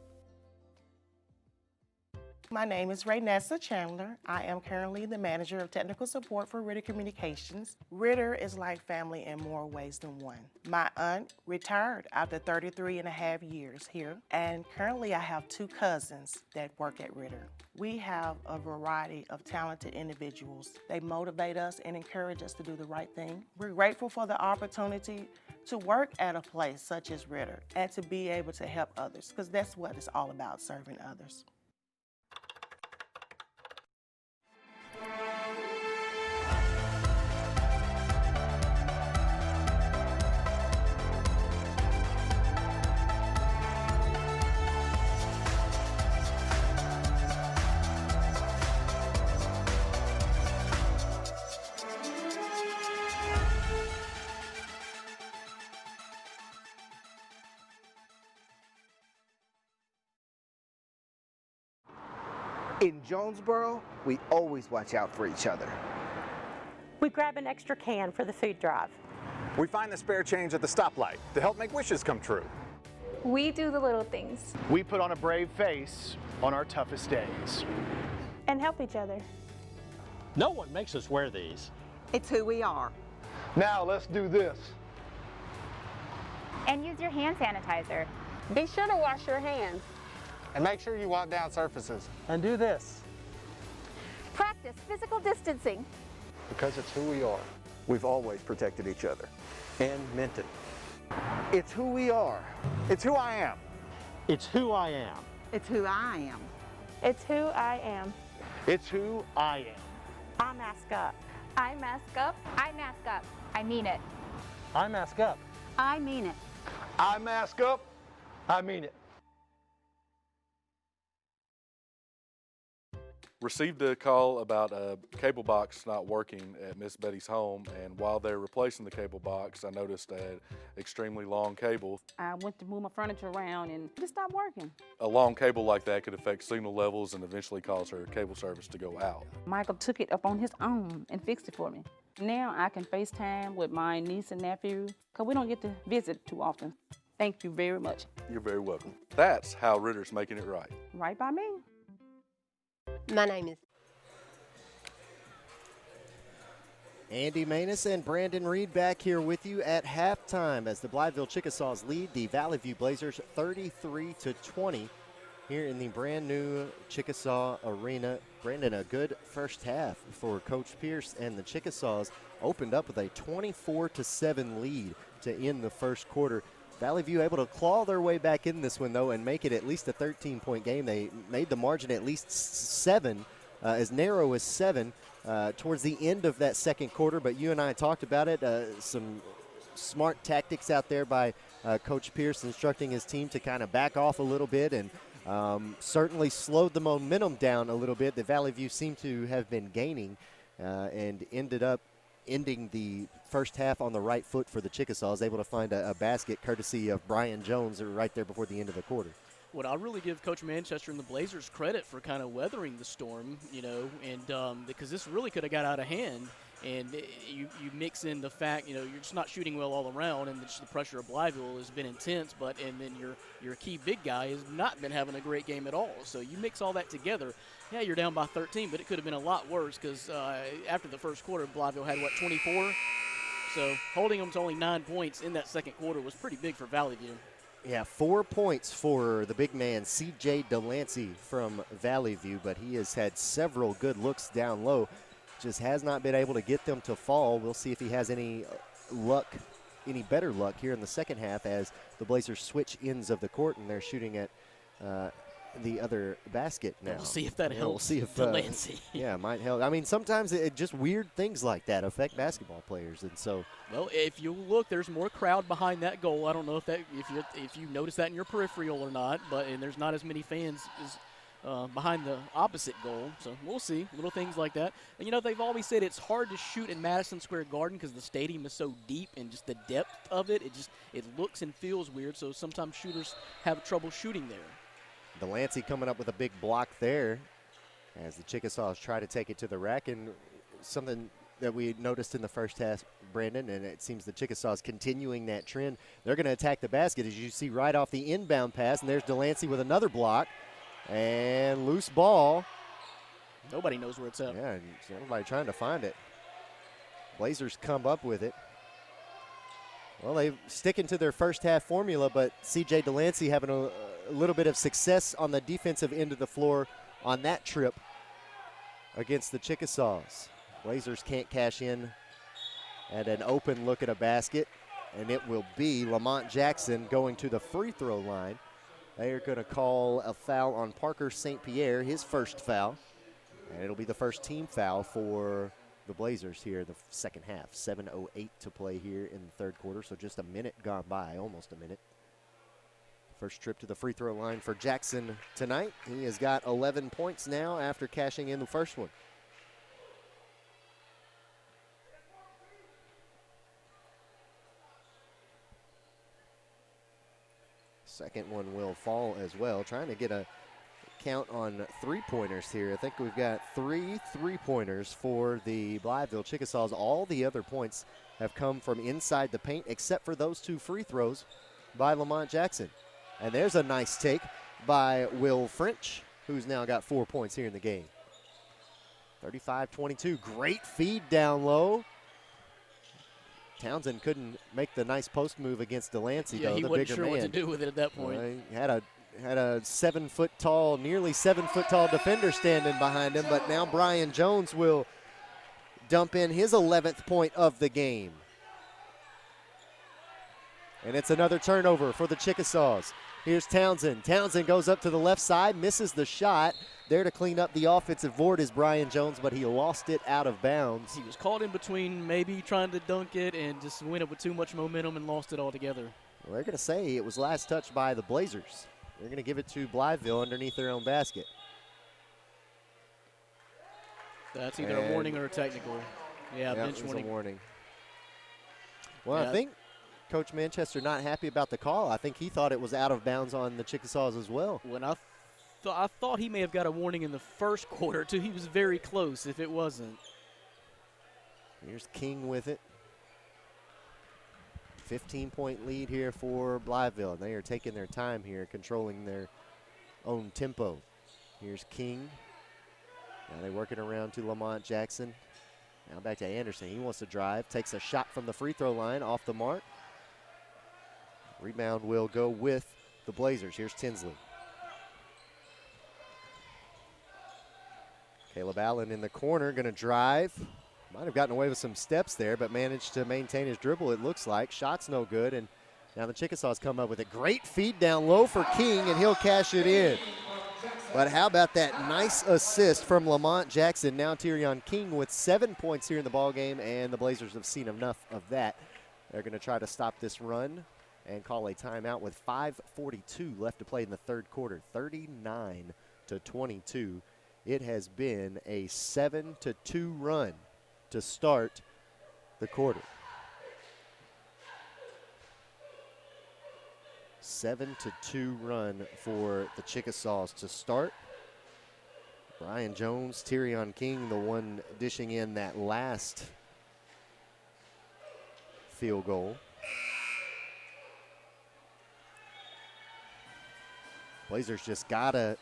My name is Raynessa Chandler. I am currently the manager of technical support for Ritter Communications. Ritter is like family in more ways than one. My aunt retired after 33.5 years here, and currently I have 2 cousins that work at Ritter. We have a variety of talented individuals. They motivate us and encourage us to do the right thing. We're grateful for the opportunity to work at a place such as Ritter and to be able to help others, because that's what it's all about, serving others. In Jonesboro, we always watch out for each other. We grab an extra can for the food drive. We find the spare change at the stoplight to help make wishes come true. We do the little things. We put on a brave face on our toughest days. And help each other. No one makes us wear these. It's who we are. Now let's do this. And use your hand sanitizer. Be sure to wash your hands. And make sure you wipe down surfaces. And do this. Practice physical distancing. Because it's who we are. We've always protected each other. And meant it. It's who we are. It's who I am. It's who I am. It's who I am. It's who I am. It's who I am. I mask up. I mask up. I mask up. I mean it. I mask up. I mean it. I mask up. I mean it. Received a call about a cable box not working at Miss Betty's home, and while they're replacing the cable box, I noticed an extremely long cable. I went to move my furniture around and it just stopped working. A long cable like that could affect signal levels and eventually cause her cable service to go out. Michael took it up on his own and fixed it for me. Now I can FaceTime with my niece and nephew because we don't get to visit too often. Thank you very much. You're very welcome. That's how Ritter's making it right. Right by me. My name is Andy Maness and Brandon Reed back here with you at halftime as the Blytheville Chickasaws lead the Valley View Blazers 33-20 here in the brand new Chickasaw Arena. Brandon, a good first half for Coach Pierce, and the Chickasaws opened up with a 24-7 lead to end the first quarter. Valley View able to claw their way back in this one, though, and make it at least a 13-point game. They made the margin at least 7, as narrow as 7, towards the end of that second quarter. But you and I talked about it, some smart tactics out there by Coach Pierce instructing his team to kind of back off a little bit, and certainly slowed the momentum down a little bit that Valley View seemed to have been gaining, and ended up ending the first half on the right foot for the Chickasaws, able to find a basket courtesy of Brian Jones right there before the end of the quarter. Well, I really give Coach Manchester and the Blazers credit for kind of weathering the storm, you know, and because this really could have got out of hand. And you mix in the fact, you know, you're just not shooting well all around, and just the pressure of Blytheville has been intense. And then your key big guy has not been having a great game at all. So you mix all that together. Yeah, you're down by 13, but it could have been a lot worse because after the first quarter, Blytheville had 24. So holding them to only 9 points in that second quarter was pretty big for Valley View. Yeah, 4 points for the big man, C.J. Delancey from Valley View, but he has had several good looks down low. Just has not been able to get them to fall. We'll see if he has any luck, any better luck here in the second half as the Blazers switch ends of the court and they're shooting at the other basket now. We'll see if that helps. We'll see if Delancey. Yeah, it might help. I mean, sometimes it just weird things like that affect basketball players, and so. Well, if you look, there's more crowd behind that goal. I don't know if you notice that in your peripheral or not, and there's not as many fans as behind the opposite goal. So we'll see, little things like that. And, you know, they've always said it's hard to shoot in Madison Square Garden because the stadium is so deep and just the depth of it, it looks and feels weird. So sometimes shooters have trouble shooting there. Delancey coming up with a big block there as the Chickasaws try to take it to the rack. And something that we noticed in the first half, Brandon, and it seems the Chickasaws continuing that trend. They're going to attack the basket, as you see right off the inbound pass. And there's Delancey with another block. And loose ball. Nobody knows where it's at. Yeah, everybody trying to find it. Blazers come up with it. Well, they sticking to their first half formula, but C.J. Delancey having a little bit of success on the defensive end of the floor on that trip against the Chickasaws. Blazers can't cash in at an open look at a basket, and it will be Lamont Jackson going to the free throw line. They are going to call a foul on Parker St. Pierre, his first foul. And it'll be the first team foul for the Blazers here in the second half. 7:08 to play here in the third quarter, so just a minute gone by, almost a minute. First trip to the free throw line for Jackson tonight. He has got 11 points now after cashing in the first one. Second one will fall as well. Trying to get a count on three-pointers here. I think we've got 3 three-pointers for the Blytheville Chickasaws. All the other points have come from inside the paint except for those 2 free throws by Lamont Jackson. And there's a nice take by Will French, who's now got 4 points here in the game. 35-22, great feed down low. Townsend couldn't make the nice post move against Delancey, yeah, though, he the wasn't bigger sure man. what to do with it at that point. He had a 7 foot tall, nearly 7 foot tall defender standing behind him, but now Brian Jones will dump in his 11th point of the game. And it's another turnover for the Chickasaws. Here's Townsend. Townsend goes up to the left side, misses the shot. There to clean up the offensive board is Brian Jones, but he lost it out of bounds. He was caught in between maybe trying to dunk it and just went up with too much momentum and lost it altogether. Well, they're going to say it was last touched by the Blazers. They're going to give it to Blytheville underneath their own basket. That's either a warning or a technical. Yeah, bench warning. A warning. Well, I think Coach Manchester not happy about the call. I think he thought it was out of bounds on the Chickasaws as well. When I thought he may have got a warning in the first quarter, too. He was very close if it wasn't. Here's King with it. 15-point lead here for Blytheville. They are taking their time here, controlling their own tempo. Here's King. Now they're working around to Lamont Jackson. Now back to Anderson. He wants to drive. Takes a shot from the free throw line off the mark. Rebound will go with the Blazers. Here's Tinsley. Caleb Allen in the corner, going to drive. Might have gotten away with some steps there, but managed to maintain his dribble, it looks like. Shot's no good, and now the Chickasaws come up with a great feed down low for King, and he'll cash it in. But how about that nice assist from Lamont Jackson? Now Tyrion King with 7 points here in the ballgame, and the Blazers have seen enough of that. They're going to try to stop this run and call a timeout with 5:42 left to play in the third quarter, 39-22. It has been a 7-2 run to start the quarter. 7-2 run for the Chickasaws to start. Brian Jones, Tyrion King, the one dishing in that last field goal. Blazers just gotta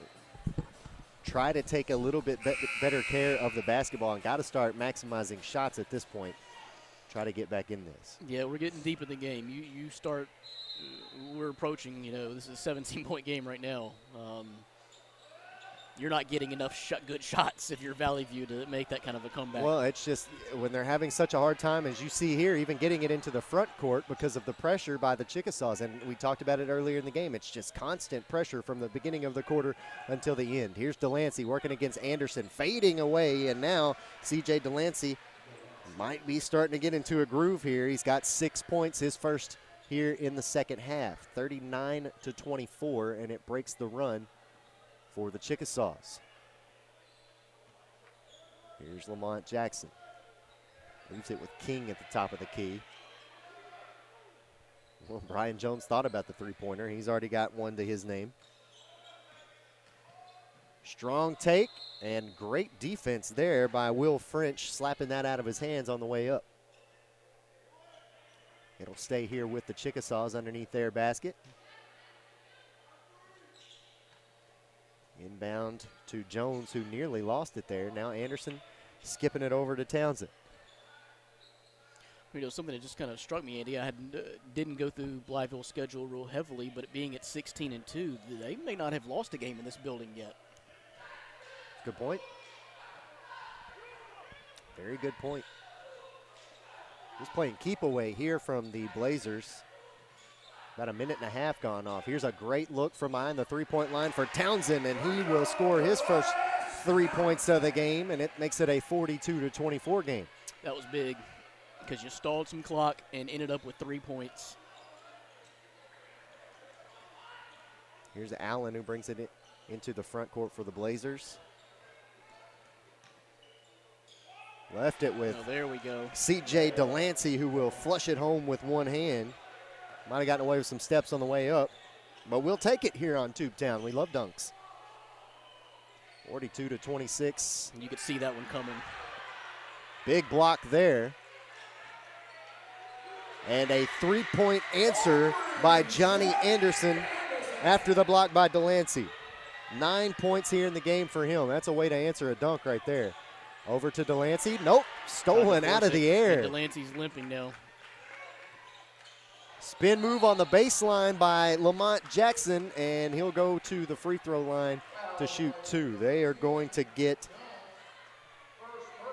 try to take a little bit better care of the basketball and got to start maximizing shots at this point. Try to get back in this. Yeah, we're getting deep in the game. You start, we're approaching, this is a 17-point game right now. You're not getting enough good shots if you're Valley View to make that kind of a comeback. Well, it's just when they're having such a hard time, as you see here, even getting it into the front court because of the pressure by the Chickasaws. And we talked about it earlier in the game. It's just constant pressure from the beginning of the quarter until the end. Here's Delancey working against Anderson, fading away. And now C.J. Delancey might be starting to get into a groove here. He's got 6 points, his first here in the second half, 39-24, and it breaks the run for the Chickasaws. Here's Lamont Jackson. Leaves it with King at the top of the key. Well, Brian Jones thought about the three-pointer. He's already got one to his name. Strong take and great defense there by Will French, slapping that out of his hands on the way up. It'll stay here with the Chickasaws underneath their basket. Inbound to Jones, who nearly lost it there. Now Anderson skipping it over to Townsend. Something that just kind of struck me, Andy, I didn't go through Blytheville's schedule real heavily, but it being at 16-2, they may not have lost a game in this building yet. Good point. Very good point. Just playing keep away here from the Blazers. About a minute and a half gone off. Here's a great look from behind the three-point line for Townsend, and he will score his first 3 points of the game, and it makes it a 42-24 game. That was big because you stalled some clock and ended up with 3 points. Here's Allen, who brings it into the front court for the Blazers. Left it with there we go. C.J. Delancey, who will flush it home with one hand. Might have gotten away with some steps on the way up, but we'll take it here on Tubetown. We love dunks. 42-26. You could see that one coming. Big block there. And a three-point answer by Johnny Anderson after the block by Delancey. 9 points here in the game for him. That's a way to answer a dunk right there. Over to Delancey. Nope, stolen out of the air. And Delancey's limping now. Spin move on the baseline by Lamont Jackson, and he'll go to the free throw line to shoot two. They are going to get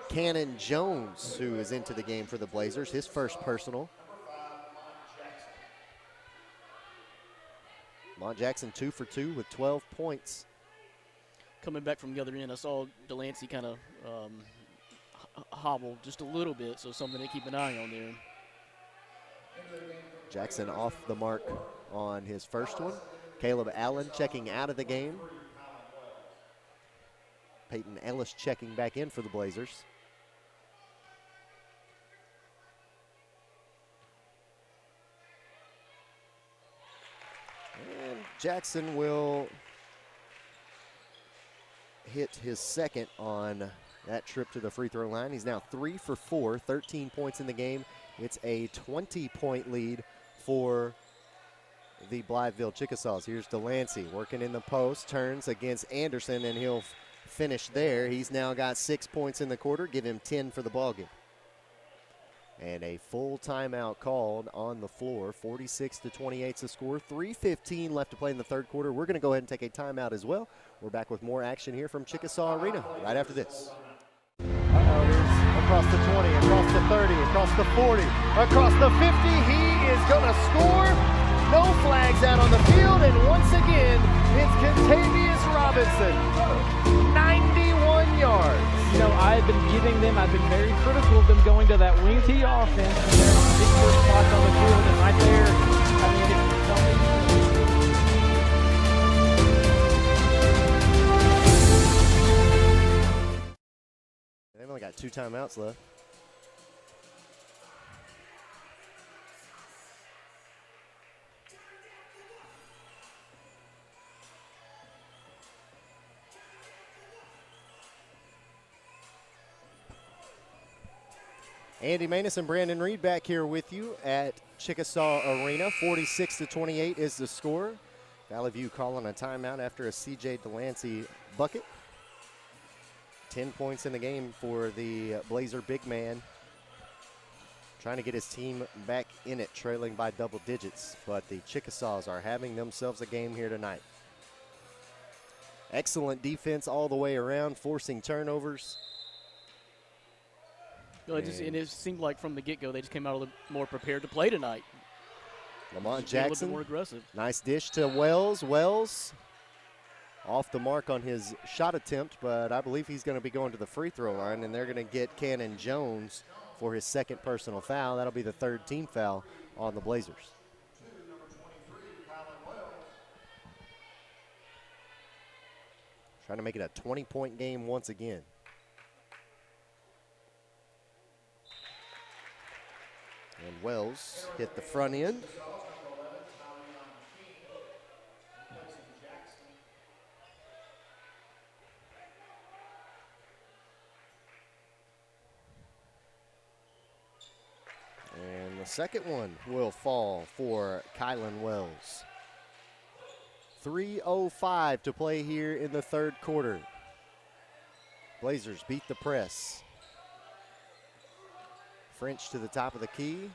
Cannon Jones, who is into the game for the Blazers, his first personal. Lamont Jackson 2 for 2 with 12 points. Coming back from the other end, I saw Delancey kind of hobble just a little bit, so something to keep an eye on there. Jackson off the mark on his first one. Caleb Allen checking out of the game. Peyton Ellis checking back in for the Blazers. And Jackson will hit his second on that trip to the free throw line. He's now 3 for 4, 13 points in the game. It's a 20-point lead for the Blytheville Chickasaws. Here's Delancey working in the post, turns against Anderson, and he'll finish there. He's now got 6 points in the quarter, give him 10 for the ballgame. And a full timeout called on the floor. 46-28 the score. 3:15 left to play in the third quarter. We're going to go ahead and take a timeout as well. We're back with more action here from Chickasaw Arena right after this. Across the 20, across the 30, across the 40, across the 50. He is going to score. No flags out on the field. And once again, it's Contavious Robinson. 91 yards. You know, I've been very critical of them going to that wing T offense. And there's big first spots on the field, and right there, I mean, They've only got 2 timeouts left. Andy Maness and Brandon Reed back here with you at Chickasaw Arena. 46-28 is the score. Valley View calling a timeout after a C.J. Delancey bucket. 10 points in the game for the Blazer big man. Trying to get his team back in it, trailing by double digits. But the Chickasaws are having themselves a game here tonight. Excellent defense all the way around, forcing turnovers. No, it seemed like from the get-go they just came out a little more prepared to play tonight. Lamont Jackson, a little Jackson, bit more aggressive. Nice dish to Wells. Wells off the mark on his shot attempt, but I believe he's going to be going to the free throw line, and they're going to get Cannon Jones for his second personal foul. That'll be the third team foul on the Blazers. Trying to make it a 20-point game once again. And Wells hit the front end. And the second one will fall for Kylan Wells. 3:05 to play here in the third quarter. Blazers beat the press. French to the top of the key.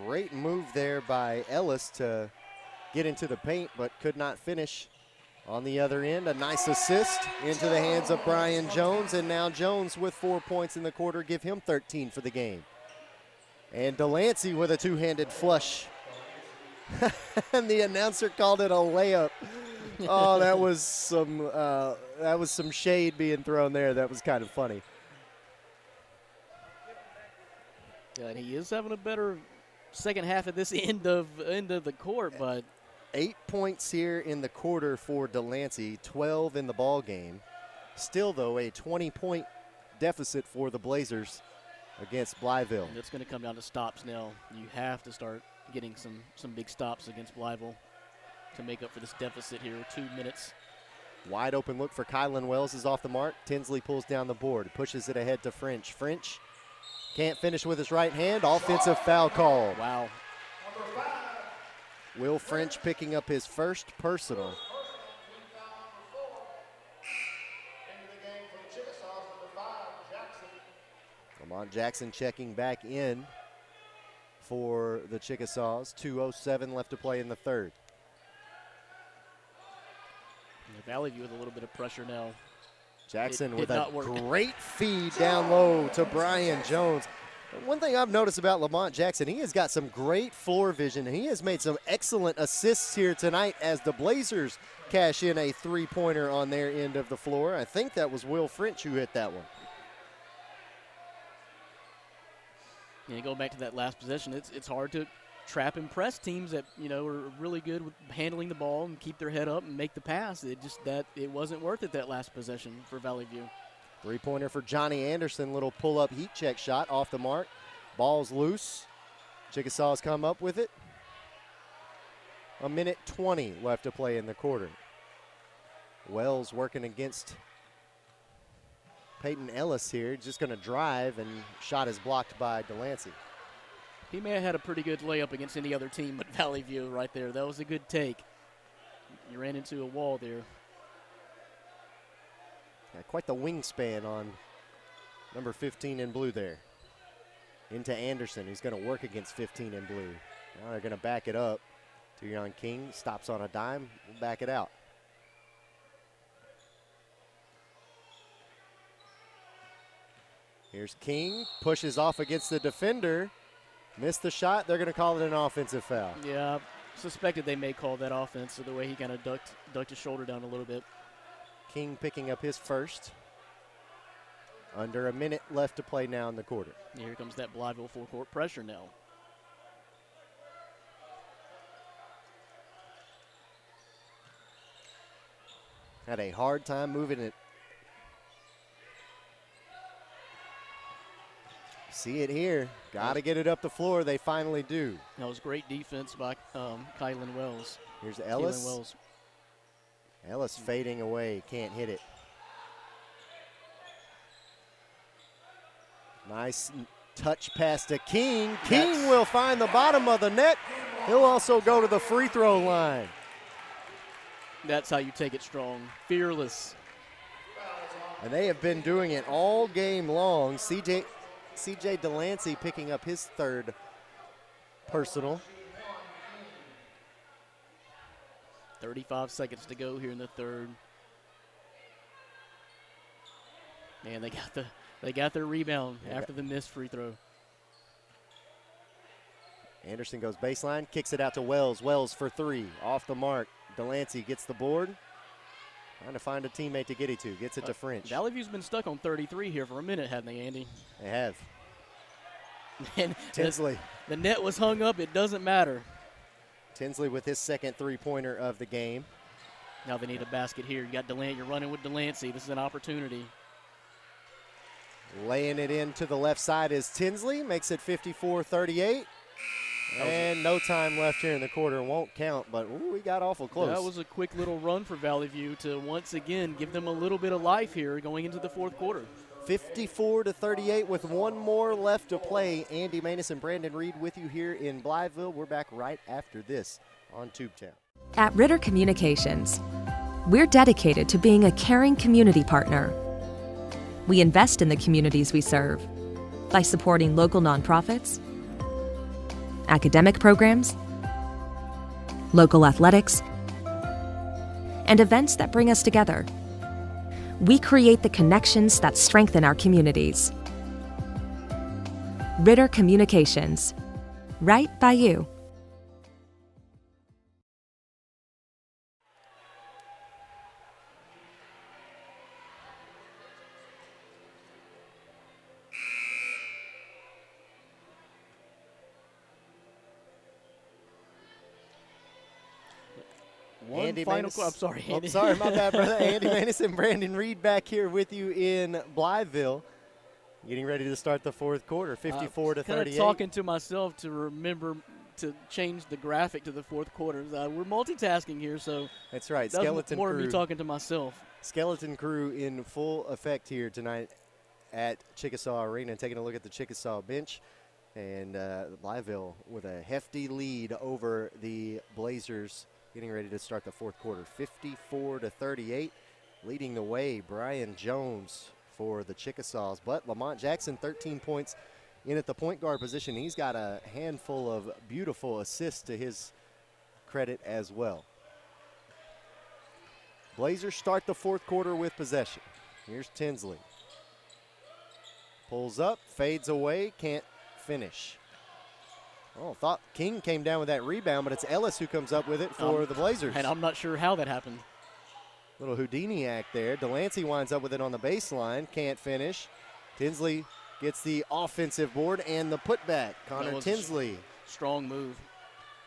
Great move there by Ellis to get into the paint, but could not finish on the other end. A nice assist into the hands of Brian Jones, and now Jones with 4 points in the quarter, give him 13 for the game. And Delancey with a two-handed flush. And the announcer called it a layup. Oh, that was some shade being thrown there. That was kind of funny. Yeah, and he is having a better second half at this end of the court, but 8 points here in the quarter for Delancey, 12 in the ball game. Still, though, a 20-point deficit for the Blazers against Blytheville. It's going to come down to stops now. You have to start getting some big stops against Blytheville to make up for this deficit here. 2 minutes. Wide open look for Kylan Wells is off the mark. Tinsley pulls down the board, pushes it ahead to French. French can't finish with his right hand. Offensive foul call. Wow. Will French picking up his first personal. Lamont Jackson checking back in for the Chickasaws. 2:07 left to play in the third. Valley View with a little bit of pressure now. Jackson with a great feed down low to Brian Jones. One thing I've noticed about Lamont Jackson, he has got some great floor vision, and he has made some excellent assists here tonight as the Blazers cash in a three-pointer on their end of the floor. I think that was Will French who hit that one. Yeah, go back to that last possession. It's hard to trap and press teams that, you know, are really good with handling the ball and keep their head up and make the pass. It wasn't worth it that last possession for Valley View. Three-pointer for Johnny Anderson. Little pull-up heat check shot off the mark. Ball's loose. Chickasaws come up with it. 1:20 left to play in the quarter. Wells working against Peyton Ellis here. Just going to drive, and shot is blocked by Delancey. He may have had a pretty good layup against any other team but Valley View right there. That was a good take. You ran into a wall there. Yeah, quite the wingspan on number 15 in blue there. Into Anderson, who's going to work against 15 in blue. Now they're going to back it up. Tuyon King stops on a dime. We'll back it out. Here's King, pushes off against the defender. Missed the shot. They're going to call it an offensive foul. Yeah, I suspected they may call that offense, so the way he kind of ducked his shoulder down a little bit. King picking up his first. Under a minute left to play now in the quarter. Here comes that Blytheville full-court pressure now. Had a hard time moving it. See it here. Got to get it up the floor. They finally do. That was great defense by Kylan Wells. Here's Ellis. Ellis fading away. Can't hit it. Nice touch pass to King. King will find the bottom of the net. He'll also go to the free throw line. That's how you take it strong. Fearless. And they have been doing it all game long. CJ Delancey picking up his third personal. 35 seconds to go here in the third. Man, they got their rebound after the missed free throw. Anderson goes baseline, kicks it out to Wells. Wells for three, off the mark. Delancey gets the board. Trying to find a teammate to get it to. Gets it to French. Valley View's been stuck on 33 here for a minute, haven't they, Andy? They have. And Tinsley. The net was hung up. It doesn't matter. Tinsley with his second three-pointer of the game. Now they need a basket here. You got Delancey. You're running with Delancey. This is an opportunity. Laying it in to the left side is Tinsley. Makes it 54-38. And no time left here in the quarter. Won't count, but ooh, we got awful close. That was a quick little run for Valley View to once again give them a little bit of life here going into the fourth quarter. 54-38 with one more left to play. Andy Maness and Brandon Reed with you here in Blytheville. We're back right after this on Tubetown. At Ritter Communications, we're dedicated to being a caring community partner. We invest in the communities we serve by supporting local nonprofits, academic programs, local athletics, and events that bring us together. We create the connections that strengthen our communities. Ritter Communications, right by you. Andy final Maness. I'm sorry, Andy. Oh, sorry, my bad, brother. Andy Maness and Brandon Reed back here with you in Blytheville. Getting ready to start the fourth quarter, 54-38. Kind of talking to myself to remember to change the graphic to the fourth quarter. We're multitasking here, so that's right. That's Skeleton more crew. of me talking to myself. Skeleton crew in full effect here tonight at Chickasaw Arena. Taking a look at the Chickasaw bench, and Blytheville with a hefty lead over the Blazers. Getting ready to start the fourth quarter, 54-38. Leading the way, Brian Jones for the Chickasaws. But Lamont Jackson, 13 points in at the point guard position. He's got a handful of beautiful assists to his credit as well. Blazers start the fourth quarter with possession. Here's Tinsley. Pulls up, fades away, can't finish. Oh, thought King came down with that rebound, but it's Ellis who comes up with it for the Blazers. And I'm not sure how that happened. Little Houdini act there. Delancey winds up with it on the baseline. Can't finish. Tinsley gets the offensive board and the putback. Connor Tinsley. Strong move.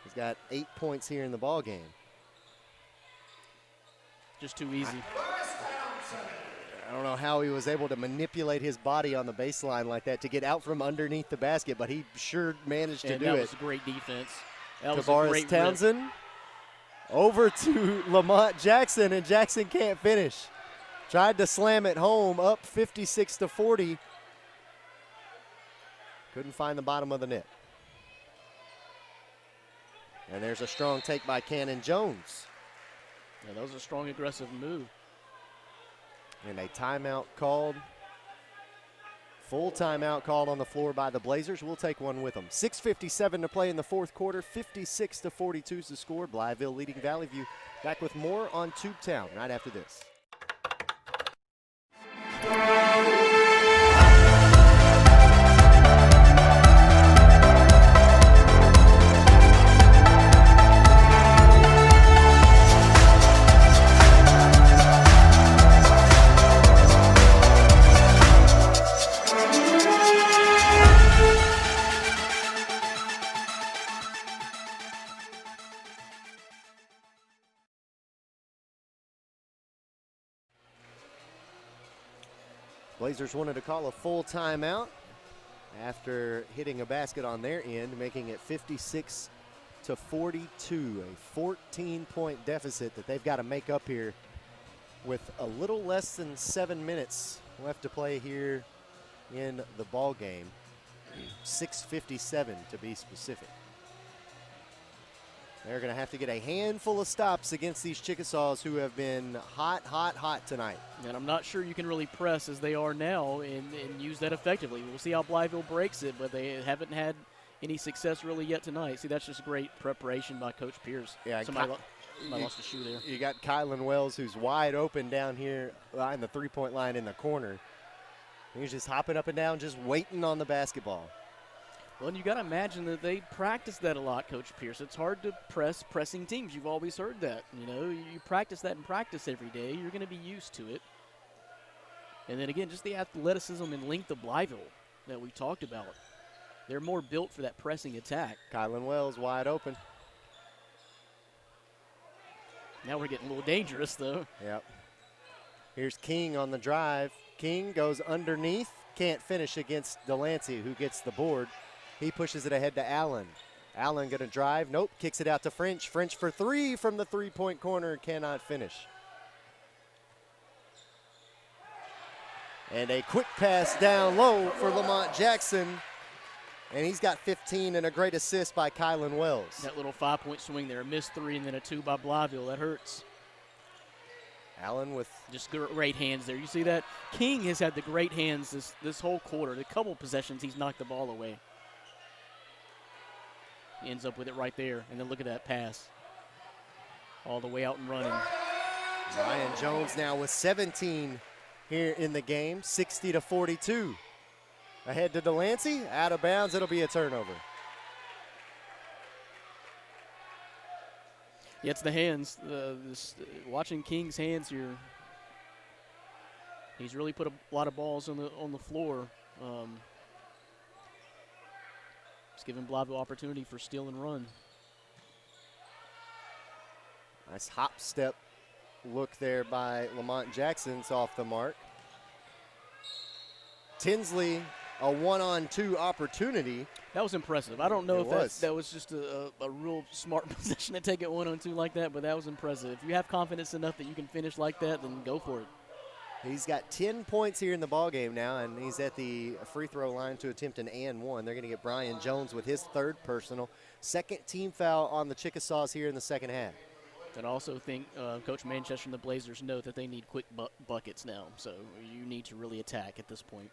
He's got 8 points here in the ball game. Just too easy. I don't know how he was able to manipulate his body on the baseline like that to get out from underneath the basket, but he sure managed to do it. That was great defense. That was a Tavares great Townsend rip. over to Lamont Jackson, and Jackson can't finish. Tried to slam it home, up 56-40. Couldn't find the bottom of the net. And there's a strong take by Cannon Jones. Yeah, that was a strong, aggressive move. And a timeout called. Full timeout called on the floor by the Blazers. We'll take one with them. 6:57 to play in the fourth quarter. 56-42 is the score. Blytheville leading Valley View. Back with more on Tubetown right after this. Blazers wanted to call a full timeout after hitting a basket on their end, making it 56-42, a 14-point deficit that they've got to make up here with a little less than 7 minutes left to play here in the ball game. 6:57 to be specific. They're going to have to get a handful of stops against these Chickasaws who have been hot, hot, hot tonight. And I'm not sure you can really press as they are now and use that effectively. We'll see how Blytheville breaks it, but they haven't had any success really yet tonight. See, that's just great preparation by Coach Pierce. Yeah, somebody lost a shoe there. You got Kylan Wells, who's wide open down here in the three-point line in the corner. He's just hopping up and down, just waiting on the basketball. Well, and you got to imagine that they practice that a lot, Coach Pierce. It's hard to press pressing teams. You've always heard that. You know, you practice that in practice every day. You're going to be used to it. And then again, just the athleticism and length of Blytheville that we talked about. They're more built for that pressing attack. Kylan Wells wide open. Now we're getting a little dangerous, though. Yep. Here's King on the drive. King goes underneath. Can't finish against Delancey, who gets the board. He pushes it ahead to Allen. Allen going to drive. Nope. Kicks it out to French. French for three from the three-point corner. Cannot finish. And a quick pass down low for Lamont Jackson. And he's got 15 and a great assist by Kylan Wells. That little 5-point swing there. A missed three and then a two by Blytheville. That hurts. Allen with just great hands there. You see that? King has had the great hands this whole quarter. The couple possessions, he's knocked the ball away. He ends up with it right there. And then look at that pass. All the way out and running. Ryan Jones now with 17 here in the game. 60-42. Ahead to Delancey. Out of bounds. It'll be a turnover. Yeah, it's the hands. Watching King's hands here, he's really put a lot of balls on the floor. It's giving Blytheville opportunity for steal and run. Nice hop step look there by Lamont Jackson. It's off the mark. Tinsley, a one-on-two opportunity. That was impressive. I don't know if that was just a real smart position to take it one-on-two like that, but that was impressive. If you have confidence enough that you can finish like that, then go for it. He's got 10 points here in the ballgame now, and he's at the free throw line to attempt an and one. They're going to get Brian Jones with his third personal. Second team foul on the Chickasaws here in the second half. And I also think Coach Manchester and the Blazers know that they need quick buckets now, so you need to really attack at this point.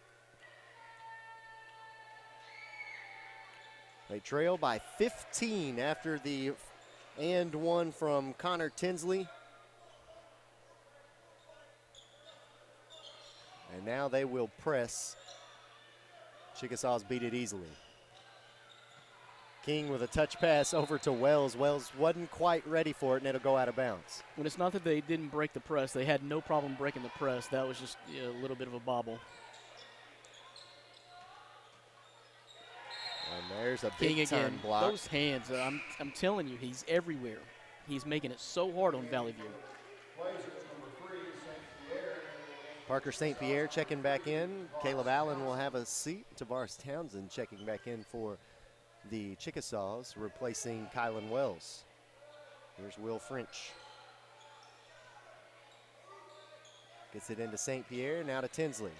They trail by 15 after the and one from Connor Tinsley. And now they will press. Chickasaws beat it easily. King with a touch pass over to Wells. Wells wasn't quite ready for it, and it'll go out of bounds. When it's not that they didn't break the press. They had no problem breaking the press. That was just a little bit of a bobble. And there's a King big time again. block. Those hands, I'm telling you, he's everywhere. He's making it so hard on Valley View. Parker St. Pierre checking back in. Caleb Allen will have a seat. Tavares Townsend checking back in for the Chickasaws, replacing Kylan Wells. Here's Will French. Gets it into St. Pierre, now to Tinsley.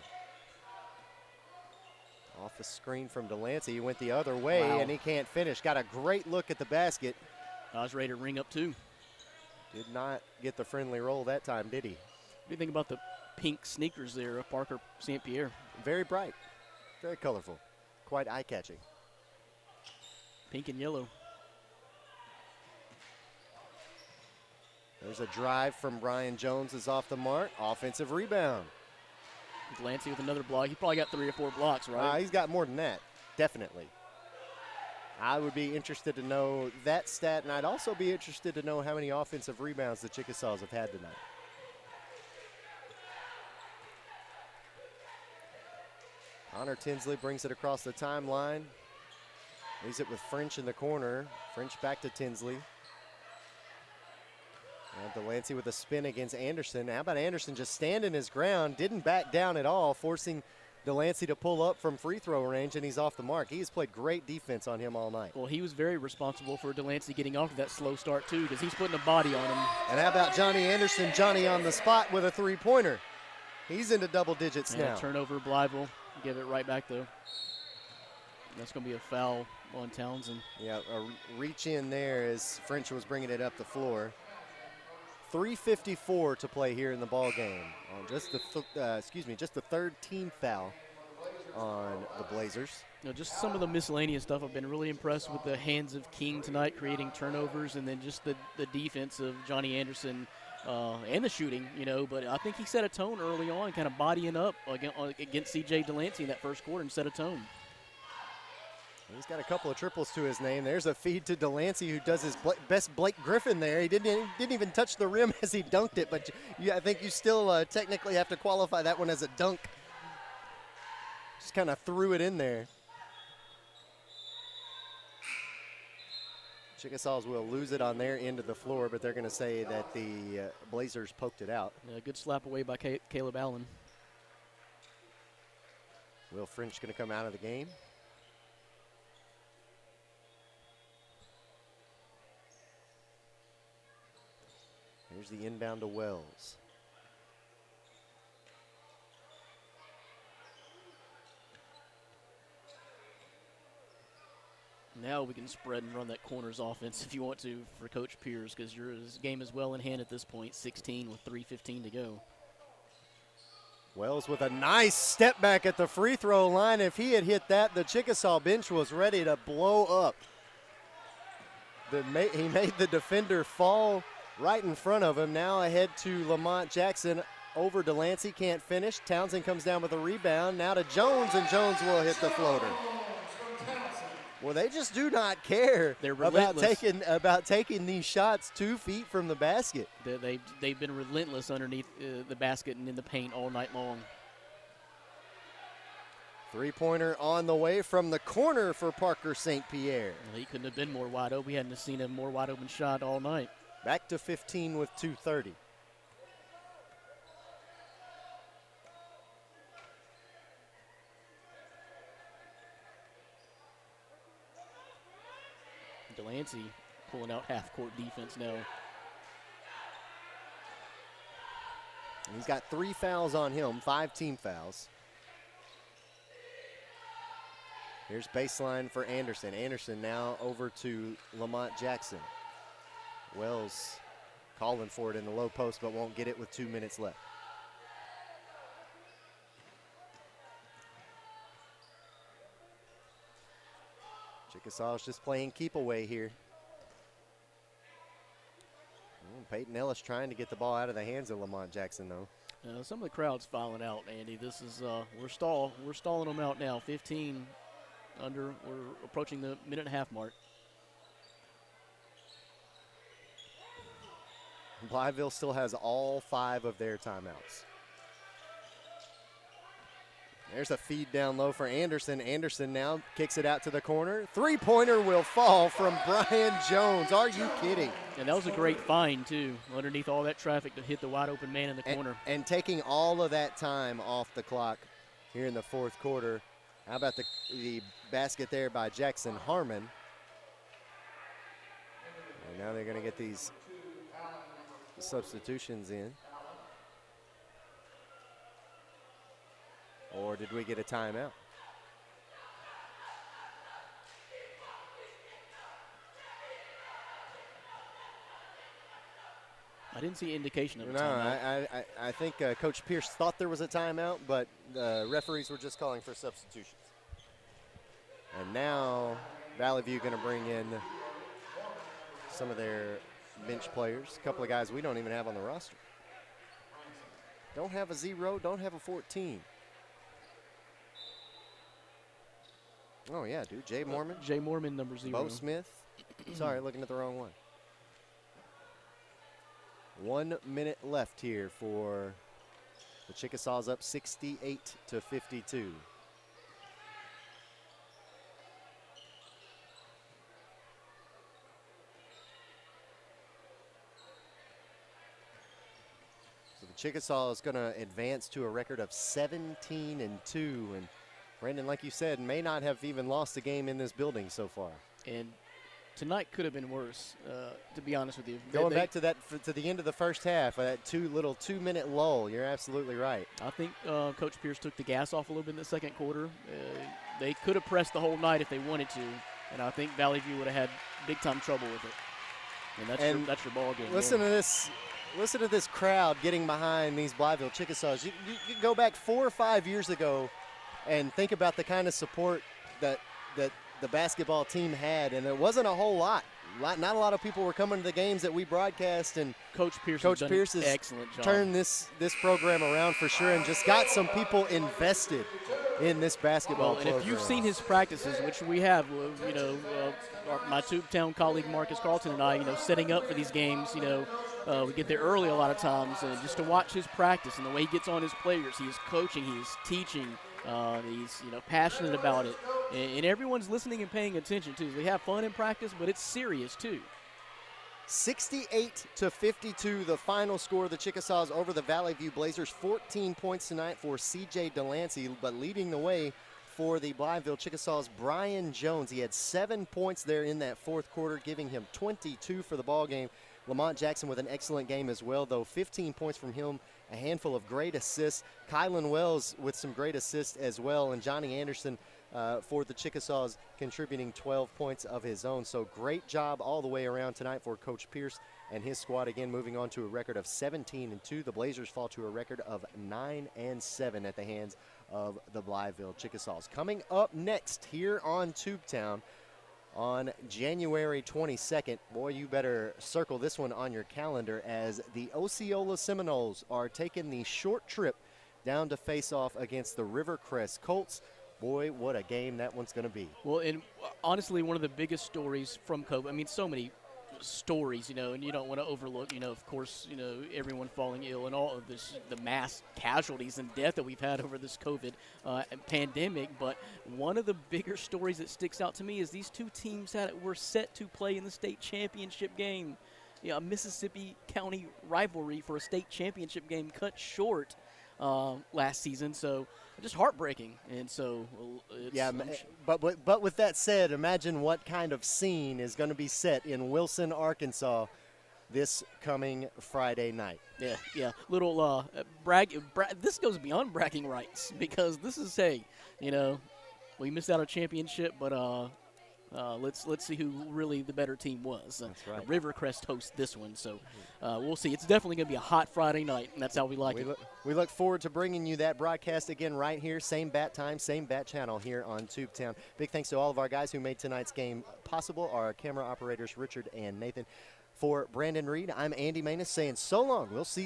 Off the screen from Delancey. He went the other way, Wow. and he can't finish. Got a great look at the basket. I was ready to ring up too. Did not get the friendly roll that time, did he? What do you think about the pink sneakers there of Parker St. Pierre? Very bright, very colorful, quite eye-catching. Pink and yellow. There's a drive from Brian Jones is off the mark. Offensive rebound. Delancey with another block. He probably got 3 or 4 blocks, right? He's got more than that, definitely. I would be interested to know that stat, and I'd also be interested to know how many offensive rebounds the Chickasaws have had tonight. Connor Tinsley brings it across the timeline. Leaves it with French in the corner. French back to Tinsley. And Delancey with a spin against Anderson. How about Anderson just standing his ground, didn't back down at all, forcing Delancey to pull up from free throw range, and he's off the mark. He's played great defense on him all night. Well, he was very responsible for Delancey getting off to that slow start, too, because he's putting a body on him. And how about Johnny Anderson? Johnny on the spot with a three-pointer. He's into double digits And now. Turnover, Blytheville. Give it right back, though. That's going to be a foul on Townsend. Yeah, a reach in there as French was bringing it up the floor. 3:54 to play here in the ball game. Just the third team foul on the Blazers. Just some of the miscellaneous stuff. I've been really impressed with the hands of King tonight, creating turnovers, and then just the defense of Johnny Anderson and the shooting, But I think he set a tone early on, kind of bodying up against C.J. Delancey in that first quarter and set a tone. He's got a couple of triples to his name. There's a feed to Delancey, who does his best Blake Griffin there. He didn't even touch the rim as he dunked it, but I think you still technically have to qualify that one as a dunk. Just kind of threw it in there. Chickasaws will lose it on their end of the floor, but they're going to say that the Blazers poked it out. Yeah, good slap away by Caleb Allen. Will French going to come out of the game? Here's the inbound to Wells. Now we can spread and run that corners offense if you want to for Coach Pierce, because your game is well in hand at this point, 16 with 3:15 to go. Wells with a nice step back at the free throw line. If he had hit that, the Chickasaw bench was ready to blow up. He made the defender fall right in front of him. Now ahead to Lamont Jackson over Delancey, can't finish. Townsend comes down with a rebound. Now to Jones, and Jones will hit the floater. Well, they just do not care about taking these shots 2 feet from the basket. They've been relentless underneath the basket and in the paint all night long. Three-pointer on the way from the corner for Parker St. Pierre. Well, he couldn't have been more wide open. We hadn't seen a more wide open shot all night. Back to 15 with 2:30. Delancey pulling out half-court defense now. And he's got 3 fouls on him, 5 team fouls. Here's baseline for Anderson. Anderson now over to Lamont Jackson. Wells calling for it in the low post, but won't get it with 2 minutes left. Chickasaws just playing keep away here. Peyton Ellis trying to get the ball out of the hands of Lamont Jackson, though. Some of the crowd's filing out, Andy. This is we're stalling them out now. 15 under. We're approaching the minute and a half mark. Blytheville still has all 5 of their timeouts. There's a feed down low for Anderson. Anderson now kicks it out to the corner. Three-pointer will fall from Brian Jones. Are you kidding? And that was a great find, too, underneath all that traffic to hit the wide-open man in the corner. And taking all of that time off the clock here in the fourth quarter. How about the basket there by Jackson Harmon? And now they're going to get these substitutions in. Or did we get a timeout? I didn't see indication of a no, timeout. I think Coach Pierce thought there was a timeout, but the referees were just calling for substitutions. And now Valley View going to bring in some of their bench players, a couple of guys we don't even have on the roster. Don't have a 0, don't have a 14. Oh, yeah, dude. Jay Mormon. Jay Mormon, number 0. Bo Smith. Sorry, looking at the wrong one. 1 minute left here for the Chickasaws, up 68-52. So the Chickasaw is going to advance to a record of 17-2, and Brandon, like you said, may not have even lost a game in this building so far. And tonight could have been worse, to be honest with you. Going back to that, to the end of the first half, that two-minute lull, you're absolutely right. I think Coach Pierce took the gas off a little bit in the second quarter. They could have pressed the whole night if they wanted to, and I think Valley View would have had big-time trouble with it. And that's your ball game. Listen to this. Listen to this crowd getting behind these Blytheville Chickasaws. You go back 4 or 5 years ago and think about the kind of support that the basketball team had, and it wasn't a whole lot. Not a lot of people were coming to the games that we broadcast, and Coach Pierce has excellent job. Turned this program around for sure, and just got some people invested in this basketball program. And if you've seen his practices, which we have, my Tubetown colleague Marcus Carlton and I, setting up for these games, we get there early a lot of times, and just to watch his practice and the way he gets on his players, he is coaching, he is teaching. He's passionate about it, and everyone's listening and paying attention too. They have fun in practice, but it's serious too. 68-52, the final score. The Chickasaws over the Valley View Blazers. 14 points tonight for C.J. Delancey, but leading the way for the Blytheville Chickasaws, Brian Jones. He had 7 points there in that fourth quarter, giving him 22 for the ball game. Lamont Jackson with an excellent game as well, though. 15 points from him, a handful of great assists. Kylan Wells with some great assists as well, and Johnny Anderson for the Chickasaws contributing 12 points of his own. So great job all the way around tonight for Coach Pierce and his squad, again moving on to a record of 17-2. The Blazers fall to a record of 9-7 at the hands of the Blytheville Chickasaws. Coming up next here on Tubetown, on January 22nd, boy, you better circle this one on your calendar, as the Osceola Seminoles are taking the short trip down to face off against the Rivercrest Colts. Boy, what a game that one's going to be. Well, and honestly, one of the biggest stories from COVID, I mean, so many stories, and you don't want to overlook, of course, everyone falling ill and all of this, the mass casualties and death that we've had over this COVID pandemic. But one of the bigger stories that sticks out to me is these two teams that were set to play in the state championship game. A Mississippi County rivalry for a state championship game cut short last season. So just heartbreaking. And so but with that said, imagine what kind of scene is going to be set in Wilson, Arkansas this coming Friday night. Yeah. Little this goes beyond bragging rights, because this is, we missed out on a championship, but let's see who really the better team was. That's right. Rivercrest hosts this one, so we'll see. It's definitely going to be a hot Friday night, and that's how we like it. We look forward to bringing you that broadcast again right here, same bat time, same bat channel here on Tubetown. Big thanks to all of our guys who made tonight's game possible, our camera operators Richard and Nathan. For Brandon Reed, I'm Andy Maness saying so long. We'll see you.